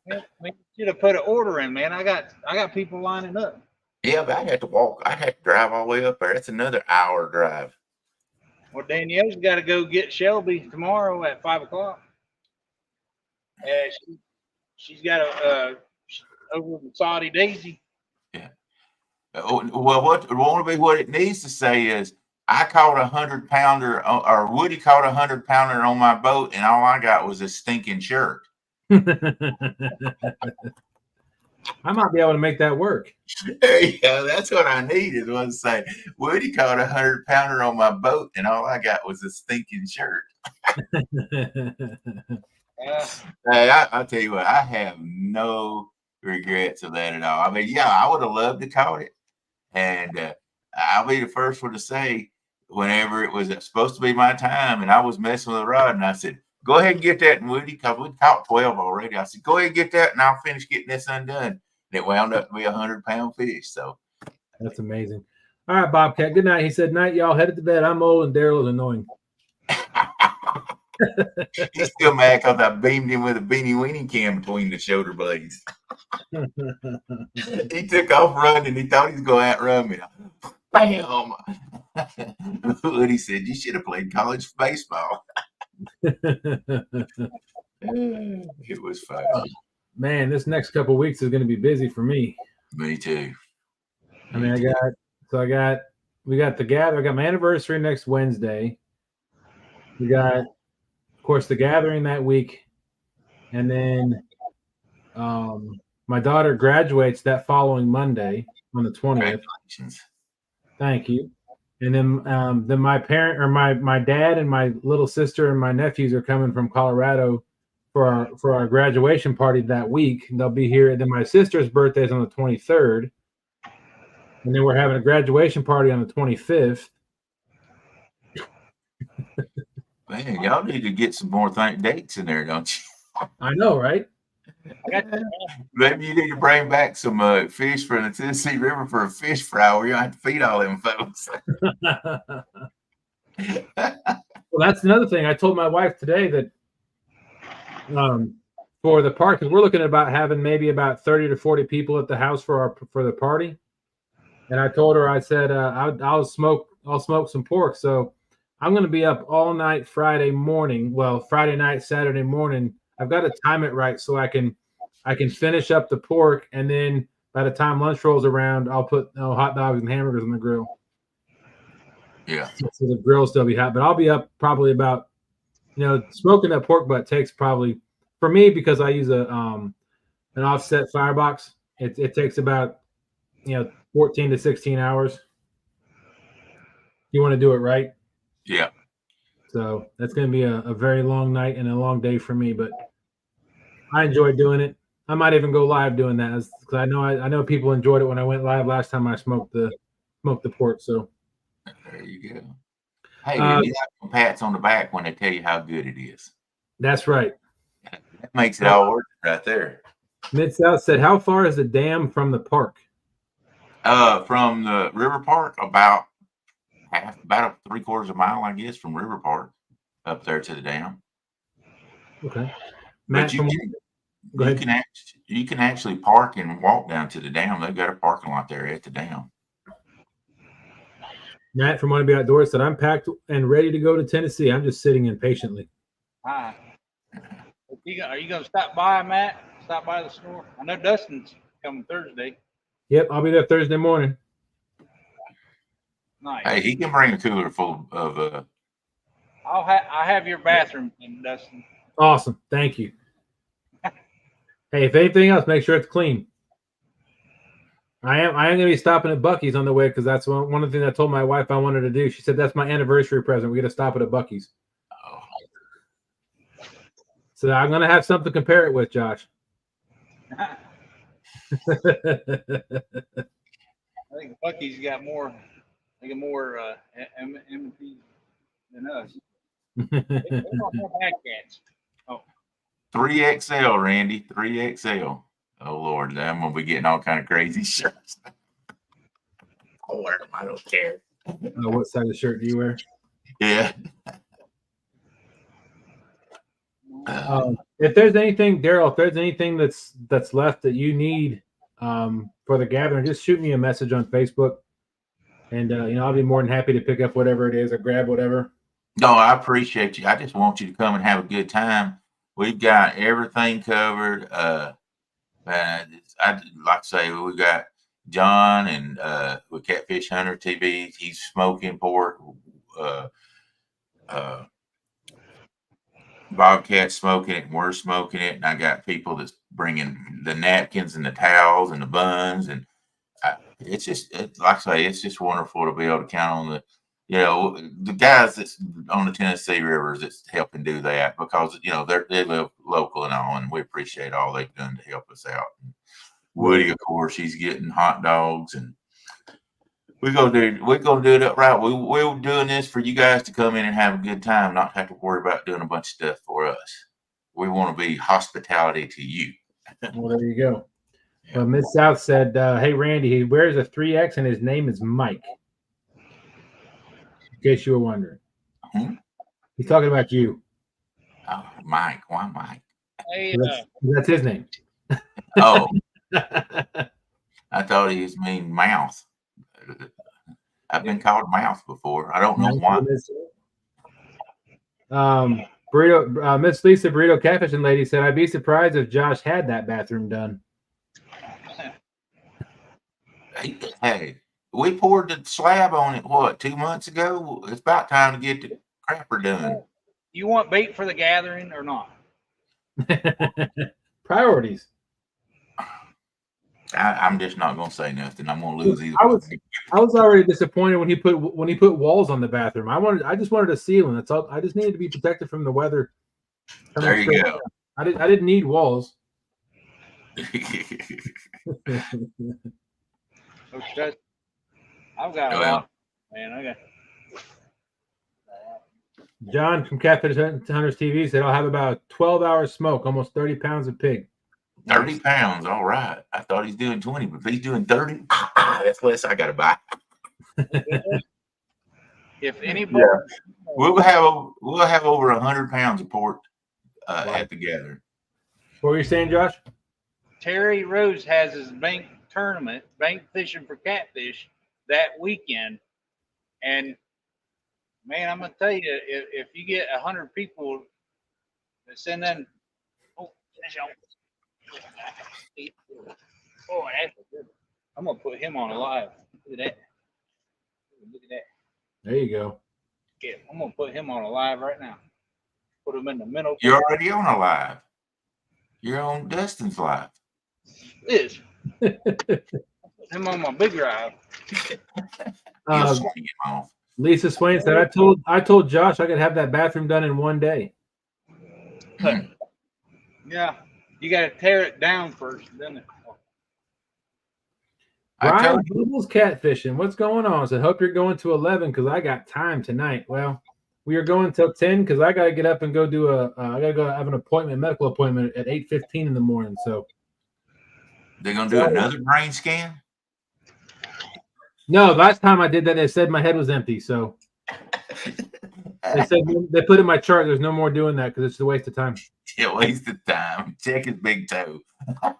Man, you should have put an order in, man. I got people lining up. Yeah, but I'd have to walk. I'd have to drive all the way up there. That's another hour drive. Well, Danielle's got to go get Shelby tomorrow at 5:00. She's got a over the Saudi Daisy. Yeah. Well, what it needs to say is I caught 100-pounder, or Woody caught 100-pounder on my boat, and all I got was a stinking shirt. I might be able to make that work. There you go. That's what I need is one to say, Woody caught 100-pounder on my boat, and all I got was a stinking shirt. Hey, I'll tell you what, I have no regrets of that at all. I mean, yeah, I would have loved to caught it. And I'll be the first one to say, whenever it was supposed to be my time and I was messing with the rod, and I said, go ahead and get that, and Woody, because we caught 12 already. I said, go ahead and get that, and I'll finish getting this undone. And it wound up to be 100-pound fish. So that's amazing. All right, Bobcat. Good night. He said, night, y'all. Headed to bed. I'm old and Darrell is annoying. He's still mad because I beamed him with a beanie weenie cam between the shoulder blades. He took off running. He thought he was going to outrun me. Bam! Woody said, you should have played college baseball. It was fun. Man, this next couple of weeks is going to be busy for me. Me too. I mean, we got the gather. I got my anniversary next Wednesday. We got, of course, the gathering that week. And then my daughter graduates that following Monday on the 20th. Congratulations. Thank you. And then my parent or my dad and my little sister and my nephews are coming from Colorado for our graduation party that week. They'll be here. And then my sister's birthday is on the 23rd. And then we're having a graduation party on the 25th. Man, y'all need to get some more dates in there, don't you? I know, right? Maybe you need to bring back some fish from the Tennessee River for a fish fry where you don't have to feed all them folks. Well, that's another thing. I told my wife today that for the park, because we're looking at about having maybe about 30 to 40 people at the house for the party. And I told her, I said, I'll smoke some pork. So I'm going to be up all night Friday morning. Well, Friday night, Saturday morning. I've got to time it right so I can finish up the pork, and then by the time lunch rolls around, I'll put hot dogs and hamburgers on the grill. Yeah. So the grill will still be hot, but I'll be up probably about, smoking that pork butt takes probably, for me, because I use an offset firebox, it takes about 14 to 16 hours. You want to do it right? Yeah. So that's going to be a very long night and a long day for me, but I enjoy doing it. I might even go live doing that because I know people enjoyed it when I went live last time I smoked the pork. So there you go. Hey, you need some pats on the back when they tell you how good it is. That's right. That makes it all worth it right there. Mid-South said, how far is the dam from the park? From the river park, about 3/4 of a mile, I guess, from River Park up there to the dam. Okay. Matt, you can actually park and walk down to the dam. They've got a parking lot there at the dam. Matt from Wanna Be Outdoors said, I'm packed and ready to go to Tennessee. I'm just sitting impatiently. Hi. Are you going to stop by, Matt? Stop by the store? I know Dustin's coming Thursday. Yep, I'll be there Thursday morning. Nice. Hey, he can bring a cooler full of. I'll have your bathroom, Dustin. Awesome, thank you. Hey, if anything else, make sure it's clean. I am going to be stopping at Buc-ee's on the way because that's one of the things I told my wife I wanted to do. She said that's my anniversary present. We got to stop at a Buc-ee's. Oh. So I'm going to have something to compare it with, Josh. I think Buc-ee's got more. They got more M&P than us. They don't have Hagcats. Oh. 3XL, Randy. 3XL. Oh Lord, I'm gonna be getting all kind of crazy shirts. I'll wear them. I don't care. What side of the shirt do you wear? Yeah. If there's anything, Darrell, if there's anything that's left that you need for the gathering, just shoot me a message on Facebook, and I'll be more than happy to pick up whatever it is or grab whatever. No, I appreciate you. I just want you to come and have a good time. We've got everything covered. I'd like to say we got John and with Catfish Hunter TV. He's smoking pork. Bobcat's smoking it, and we're smoking it, and I got people that's bringing the napkins and the towels and the buns, and it's just like I say, it's just wonderful to be able to count on the guys that's on the Tennessee rivers that's helping do that, because they live local and all, and we appreciate all they've done to help us out. And Woody, of course, he's getting hot dogs, and we're gonna do it right. We're doing this for you guys to come in and have a good time, not have to worry about doing a bunch of stuff for us. We want to be hospitality to you. Well, there you go. Yeah. Well, Miss South said, "Hey Randy, he wears a 3X and his name is Mike." In case you were wondering, he's talking about you. Oh, Mike? Why Mike? Hey, that's his name. Oh, I thought he was mean mouth. I've been called mouth before. I don't know why. Burrito, Miss Lisa Burrito Catfishing Lady said, "I'd be surprised if Josh had that bathroom done." Hey, we poured the slab on it, what, 2 months ago? It's about time to get the crapper done. You want bait for the gathering or not? Priorities. I'm just not going to say nothing. I'm going to lose either. I was already disappointed when he put walls on the bathroom. I just wanted a ceiling. That's all. I just needed to be protected from the weather. There you go. I didn't need walls. Okay. I've got a lot, man. I got. John from Catfish Hunters TV said, "I'll have about 12 hours smoke, almost 30 pounds of pig." 30 pounds, all right. I thought he's doing 20, but if he's doing 30, that's less I got to buy. If anybody, we'll have over 100 pounds of pork at the gathering. What were you saying, Josh? Terry Rose has his bank tournament, bank fishing for catfish that weekend, and man, I'm gonna tell you, if you get 100 people that send in, oh, that's good. I'm gonna put him on a live. Look at that. Look at that. There you go. Yeah, I'm gonna put him on a live right now. Put him in the middle. You're already on a live. You're on Dustin's live. Is him on my big drive. Lisa Swain said, I told Josh I could have that bathroom done in 1 day. Yeah, you got to tear it down first, then. Ryan Google's catfishing. What's going on? I said, hope you're going to 11 because I got time tonight. Well, we are going till 10 because I got to get up and go do I got to go have an appointment, medical appointment at 8:15 in the morning. So they're gonna do another brain scan. No, last time I did that, they said my head was empty. So they said they put in my chart. There's no more doing that because it's a waste of time. It's a waste of time. Check his big toe. I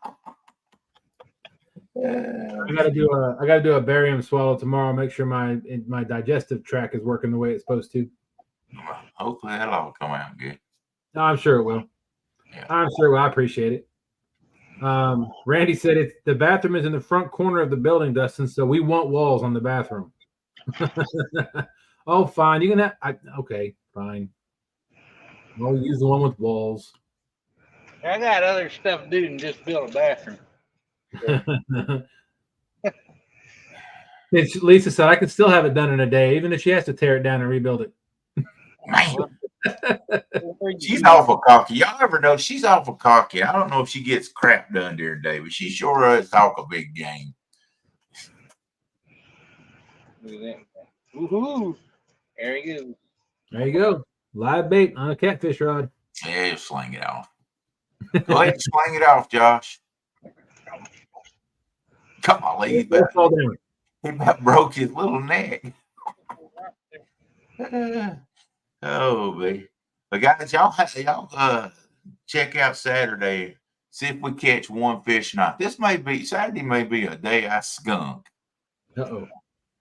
gotta do a barium swallow tomorrow. Make sure my digestive tract is working the way it's supposed to. Hopefully that'll all come out good. No, I'm sure it will. Yeah. I'm sure it will. I appreciate it. Randy said the bathroom is in the front corner of the building, Dustin, so we want walls on the bathroom. Oh, fine. You can okay, fine. We'll use the one with walls. I got other stuff to do than just build a bathroom. Lisa said I could still have it done in a day, even if she has to tear it down and rebuild it. Man. She's awful cocky. Y'all ever know she's awful cocky? I don't know if she gets crap done during the day, but she sure does talk a big game. Look at that. Woohoo! There you go. There you go. Live bait on a catfish rod. Yeah, you sling it off. Go ahead and sling it off, Josh. Come on, lady. He about broke his little neck. Oh, baby. But guys, y'all check out Saturday. See if we catch one fish night. Saturday may be a day I skunk. Uh-oh.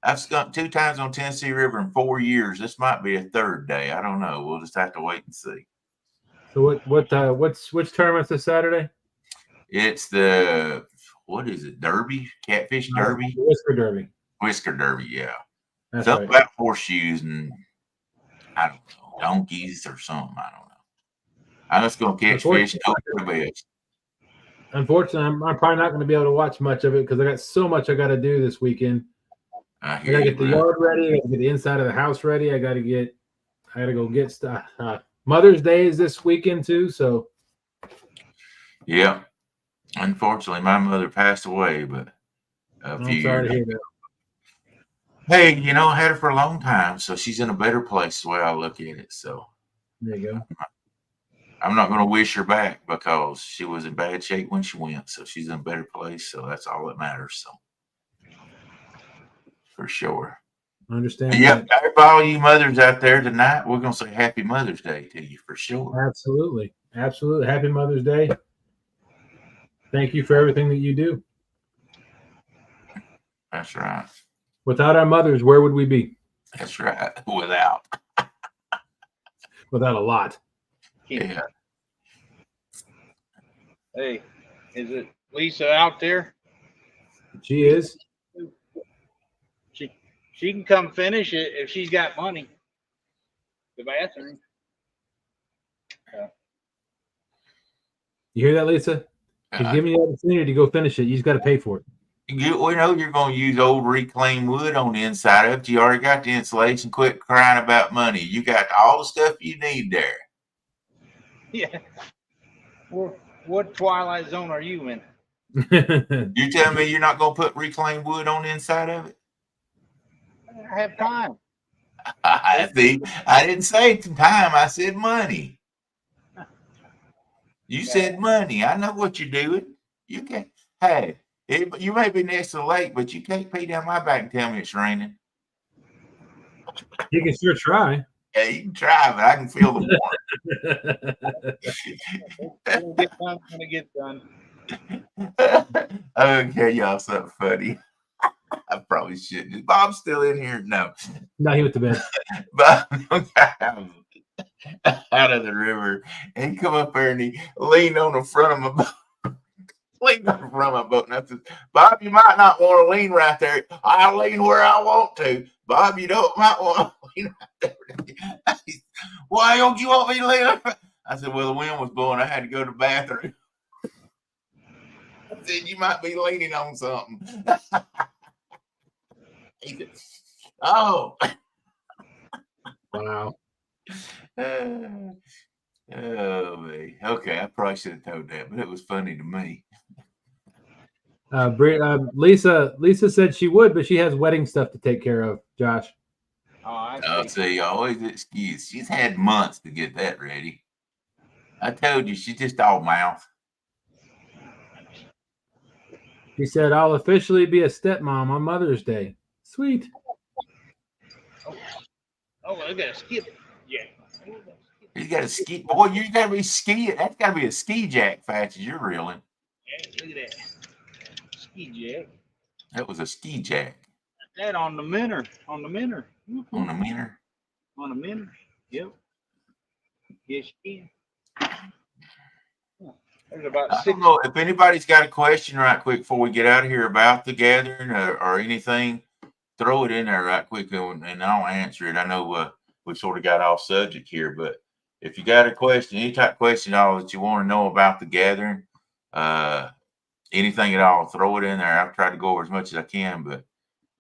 I've skunked 2 times on Tennessee River in 4 years. This might be a third day. I don't know. We'll just have to wait and see. So which tournament's this Saturday? It's the what is it? Derby? Catfish Derby? Whisker Derby. Whisker Derby, yeah. That's Something right. about horseshoes and I don't know, donkeys or something. I don't know. I'm just gonna catch fish and hope for the best. Unfortunately, I'm probably not going to be able to watch much of it because I got so much I got to do this weekend. I got to get the yard ready. I got to get the inside of the house ready. I got to go get stuff. Mother's Day is this weekend too, so. Yeah. Unfortunately, my mother passed away, but a few sorry years. to hear that. Hey, you know, I had her for a long time, so she's in a better place the way I look at it. So there you go. I'm not going to wish her back because she was in bad shape when she went. So she's in a better place. So that's all that matters. So for sure. I understand. Yep. All you mothers out there tonight, we're going to say Happy Mother's Day to you for sure. Absolutely. Absolutely. Happy Mother's Day. Thank you for everything that you do. That's right. Without our mothers, where would we be? That's right. Without a lot. Yeah. Hey, is it Lisa out there? She is. She can come finish it if she's got money. The bathroom. You hear that, Lisa? She's giving you the opportunity to go finish it. You just got to pay for it. We know you're going to use old reclaimed wood on the inside of it. You already got the insulation. Quit crying about money. You got all the stuff you need there. Yeah. What Twilight Zone are you in? You tell me you're not going to put reclaimed wood on the inside of it? I have time. I didn't say time. I said money. You said money. I know what you're doing. You can't. Hey, you may be next to the lake, but you can't pee down my back and tell me it's raining. You can sure try. Yeah, you can try, but I can feel the warmth. When it gets done. I'm gonna tell y'all something funny. I probably shouldn't. Is Bob still in here? No. No, he went to bed. Bob out of the river, and he come up there and he leaned on the front of my boat. Leaned on the front of my boat, and I said, Bob, you might not want to lean right there. I'll lean where I want to. Bob, you might want to lean right there. Why don't you want me to lean up? I said, well, the wind was blowing. I had to go to the bathroom. I said, you might be leaning on something. He said, oh. Wow. Oh, man. Okay, I probably should have told that, but it was funny to me. Lisa said she would, but she has wedding stuff to take care of, Josh. Oh, see, always excuse. She's had months to get that ready. I told you, she's just all mouth. She said, I'll officially be a stepmom on Mother's Day. Sweet. Oh, I got to skip. Yeah. You got to ski. Boy, you got to be skiing. That's got to be a ski jack fast as you're reeling. Yeah, look at that. Ski jack. That was a ski jack. That on the minnow. On the minnow. Mm-hmm. On the minnow? On the minnow. Yep. Yes, you can. There's about I don't know if anybody's got a question right quick before we get out of here about the gathering or anything. Throw it in there right quick and I'll answer it. I know we sort of got off subject here, but if you got a question, any type of question at all that you want to know about the gathering, anything at all, throw it in there. I've tried to go over as much as I can, but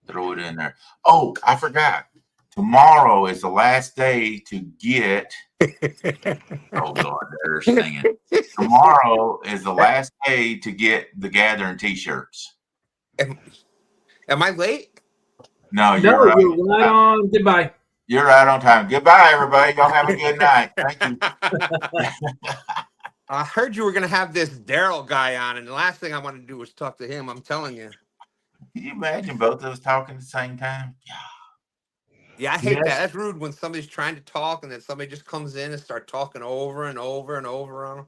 throw it in there. Oh, I forgot. Tomorrow is the last day to get. Oh God, they're singing. Tomorrow is the last day to get the gathering T-shirts. Am I late? No, you're right. You're right on. Goodbye. You're right on time. Goodbye, everybody. Y'all have a good night. Thank you. I heard you were going to have this Darrell guy on, and the last thing I want to do was talk to him. I'm telling you. Can you imagine both of us talking at the same time? Yeah, I hate that. That's rude when somebody's trying to talk and then somebody just comes in and start talking over and over and over on them.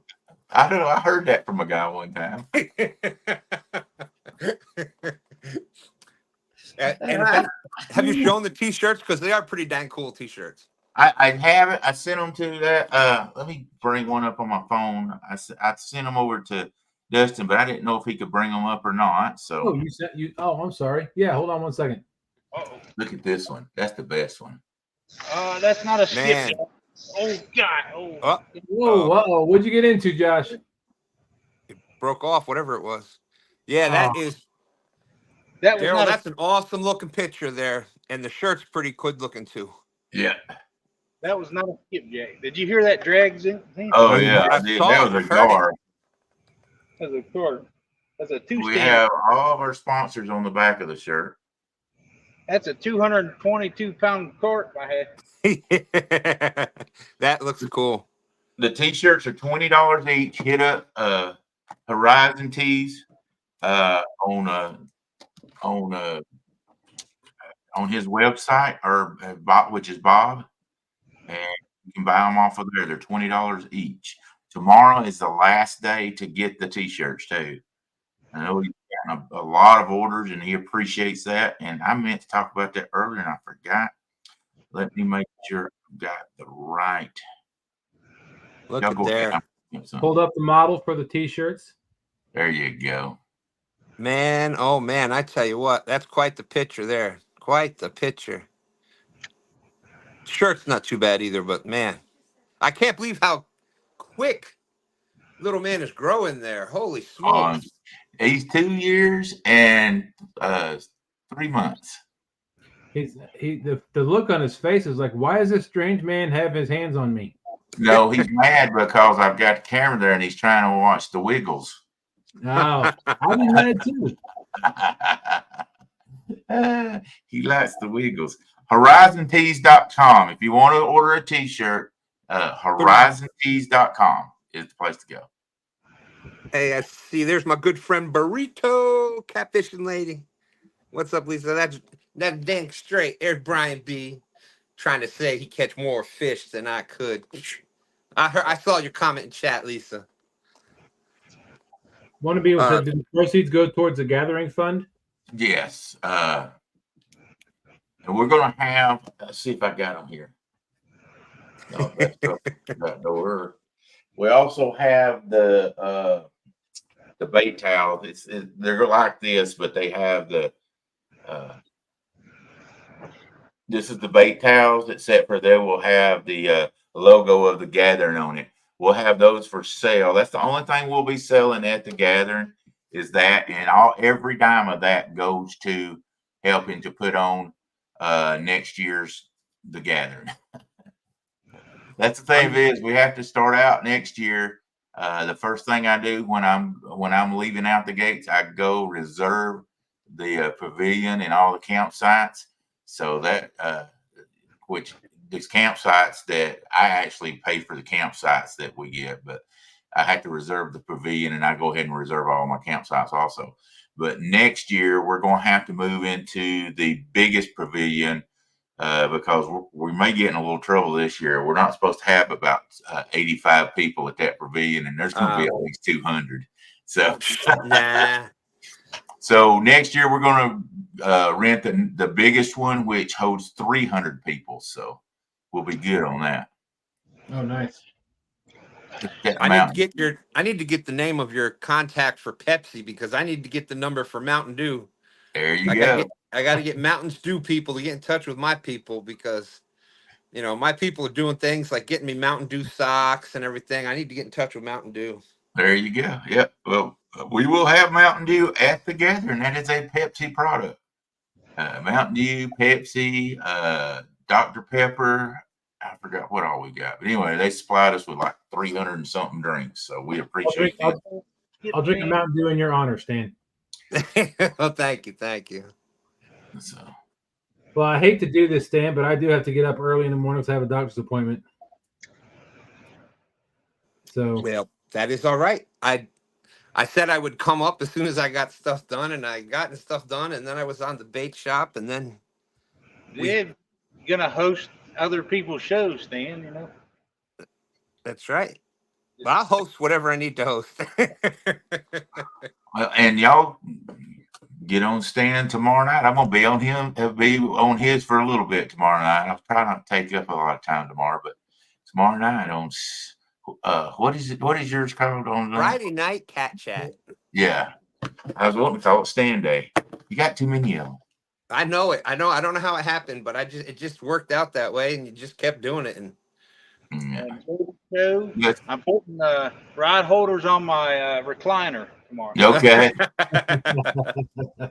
I don't know. I heard that from a guy one time. And have you shown the T-shirts? Because they are pretty dang cool T-shirts. I haven't. I sent them to that. Let me bring one up on my phone. I sent them over to Dustin, but I didn't know if he could bring them up or not. So Oh, I'm sorry. Yeah, hold on one second. Look at this one. That's the best one. That's not a Man. skipjack. Oh God! Oh, Oh, Whoa, uh-oh. What'd you get into, Josh? it broke off, whatever it was. Yeah, that is that was Darrell. not That's an awesome looking picture there, and the shirt's pretty good looking too. Yeah. that was not a skipjack. Did you hear that drag thing? Oh yeah, I dude, saw that it. was I a heard it. gar. That's a cord. That's a two We stand. have all of our sponsors on the back of the shirt. That's a 222-pound cart I had. That looks cool. The t-shirts are $20 each. Hit up Horizon Tees on his website or Bob, which is Bob, and you can buy them off of there. They're $20 each. Tomorrow is the last day to get the t-shirts too. I know he's gotten a lot of orders and he appreciates that. And I meant to talk about that earlier and I forgot. Let me make sure I've got the right. Look Y'all at go there. ahead. Pulled up the model for the t-shirts. There you go. Man, oh man, I tell you what, that's quite the picture there. Quite the picture. Shirt's not too bad either, but man, I can't believe how quick little man is growing there. Holy smokes. He's 2 years and 3 months. The look on his face is like, why does this strange man have his hands on me? No, he's mad because I've got the camera there and he's trying to watch the Wiggles. Oh, I'd be mad too. He likes the Wiggles. HorizonTees.com. If you want to order a t-shirt, HorizonTees.com is the place to go. Hey, I see there's my good friend Burrito, Catfishing lady. What's up, Lisa? That's dang straight. There's Brian B. trying to say he catch more fish than I could. I saw your comment in chat, Lisa. Want to be able to do the proceeds go towards the gathering fund? Yes. And we're going to have, let's see if I got them here. No, that's that door. We also have the bait towels. They're like this, but they have the this is the bait towels, except for they will have the logo of the gathering on it. We'll have those for sale. That's the only thing we'll be selling at the gathering is that, and every dime of that goes to helping to put on next year's the gathering. That's the thing is we have to start out next year. The first thing I do when I'm leaving out the gates, I go reserve the pavilion and all the campsites. So that which these campsites that I actually pay for the campsites that we get, but I have to reserve the pavilion and I go ahead and reserve all my campsites also. But next year we're going to have to move into the biggest pavilion because we may get in a little trouble this year. We're not supposed to have about 85 people at that pavilion, and there's going to be at least 200. So, nah. So next year we're going to rent the biggest one, which holds 300 people. So we'll be good on that. Oh, nice. I need to get the name of your contact for Pepsi because I need to get the number for Mountain Dew. There you go. I got to get Mountain Dew people to get in touch with my people because, my people are doing things like getting me Mountain Dew socks and everything. I need to get in touch with Mountain Dew. There you go. Yep. Well, we will have Mountain Dew at the gathering. That is a Pepsi product. Mountain Dew, Pepsi, Dr. Pepper. I forgot what all we got. But anyway, they supplied us with like 300 and something drinks. So we appreciate it. I'll drink a Mountain Dew in your honor, Stan. Well, thank you. Thank you. So. Well, I hate to do this, Stan, but I do have to get up early in the morning to have a doctor's appointment. So, well, that is all right. I said I would come up as soon as I got stuff done, and I got stuff done, and then I was on the bait shop, and then you're gonna host other people's shows, Stan. That's right. Well, I'll host whatever I need to host. Well, and y'all get on Stan tomorrow night. I'm gonna be on him. Be on his for a little bit tomorrow night. I'll try not to take up a lot of time tomorrow, but tomorrow night on what is it? What is yours called on Friday night? Cat Chat. Yeah, I was wanting to call it Stan Day. You got too many of them. I know it. I know. I don't know how it happened, but it just worked out that way, and you just kept doing it. And Yeah. So Yes. I'm putting ride holders on my recliner tomorrow. Okay.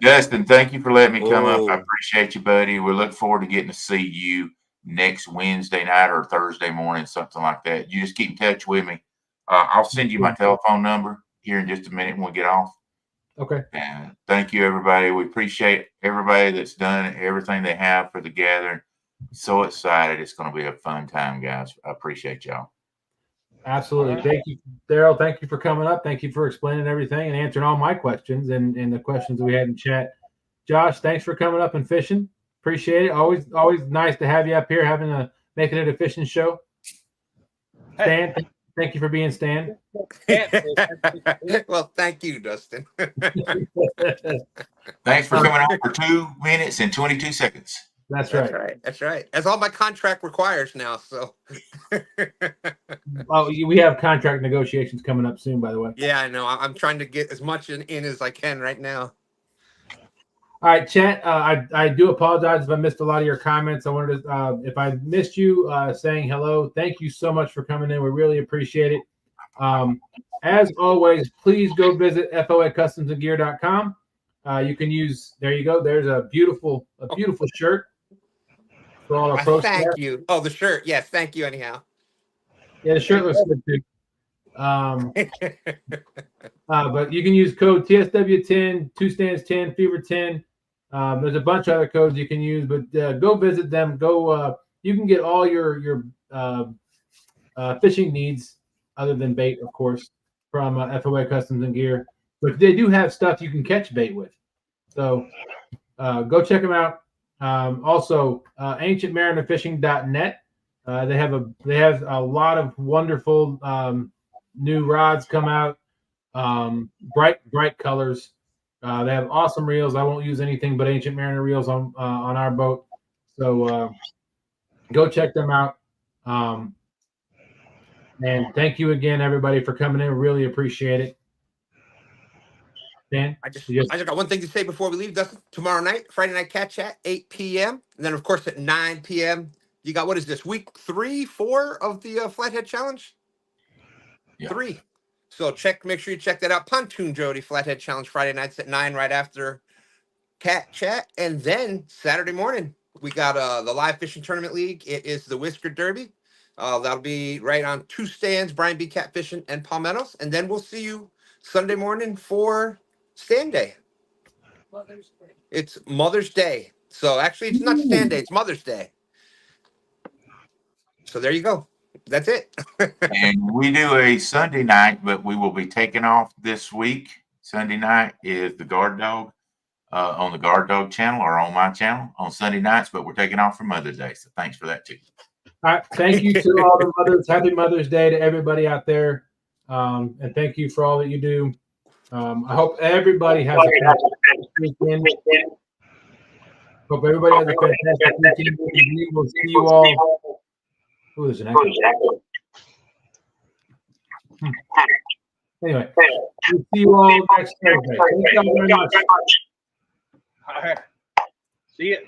Dustin, thank you for letting me come up. I Oh. appreciate you, buddy. We look forward to getting to see you next Wednesday night or Thursday morning, something like that. You just keep in touch with me. I'll send you my telephone number here in just a minute when we get off. Okay. And thank you, everybody. We appreciate everybody that's done everything they have for the gathering. So excited. It's going to be a fun time, guys. I appreciate y'all. Absolutely. Thank you, Darrell. Thank you for coming up. Thank you for explaining everything and answering all my questions and the questions we had in chat. Josh, thanks for coming up and fishing. Appreciate it. Always nice to have you up here, making it a fishing show. Stan, thank you for being Stan. Well, thank you, Dustin. Thanks for coming on for 2 minutes and 22 seconds. That's right. That's right. That's all my contract requires now. So. Oh, we have contract negotiations coming up soon, by the way. Yeah, I know. I'm trying to get as much in as I can right now. All right, Chatt. I do apologize if I missed a lot of your comments. I wanted to, if I missed you saying hello, thank you so much for coming in. We really appreciate it. As always, please go visit FOAcustomsandgear.com. You can use. There you go. There's a beautiful shirt for all our pros. Thank you. Oh, the shirt. Yes, thank you. Anyhow. Yeah, the shirt looks good too. But you can use code TSW10, 2 stands 10, Fever 10. There's a bunch of other codes you can use, but go visit them. Go. You can get all your fishing needs, other than bait, of course, from F.O.A. Customs and Gear. But they do have stuff you can catch bait with. So go check them out. Also, ancientmarinerfishing.net. They have a lot of wonderful new rods come out, bright colors. They have awesome reels. I won't use anything but Ancient Mariner reels on our boat. So go check them out. And thank you again, everybody, for coming in. Really appreciate it. Dan? I just got one thing to say before we leave, Dustin. Tomorrow night, Friday Night Cat Chat, 8 p.m. And then, of course, at 9 p.m., you got, what is this, week 3, 4 of the Flathead Challenge? Yeah. 3. So make sure you check that out. Pontoon Jodi Flathead Challenge Friday nights at 9, right after Cat Chat. And then Saturday morning, we got the live fishing tournament league. It is the Whisker Derby. That'll be right on 2 stands, Brian B. Catfishing and Palmettos. And then we'll see you Sunday morning for Stand Day. It's Mother's Day. So actually, it's not Stand Day, it's Mother's Day. So there you go. That's it. And we do a Sunday night, but we will be taking off this week. Sunday night is the Guard Dog on the Guard Dog channel or on my channel on Sunday nights, but we're taking off for Mother's Day. So thanks for that too. All right. Thank you to all the mothers. Happy Mother's Day to everybody out there. And thank you for all that you do. I hope everybody has a fantastic weekend. Hope everybody has a fantastic weekend. We will see you all. Oh, there's an echo. Anyway, we'll see you all next Thursday. Thank you all very much. All right. See you.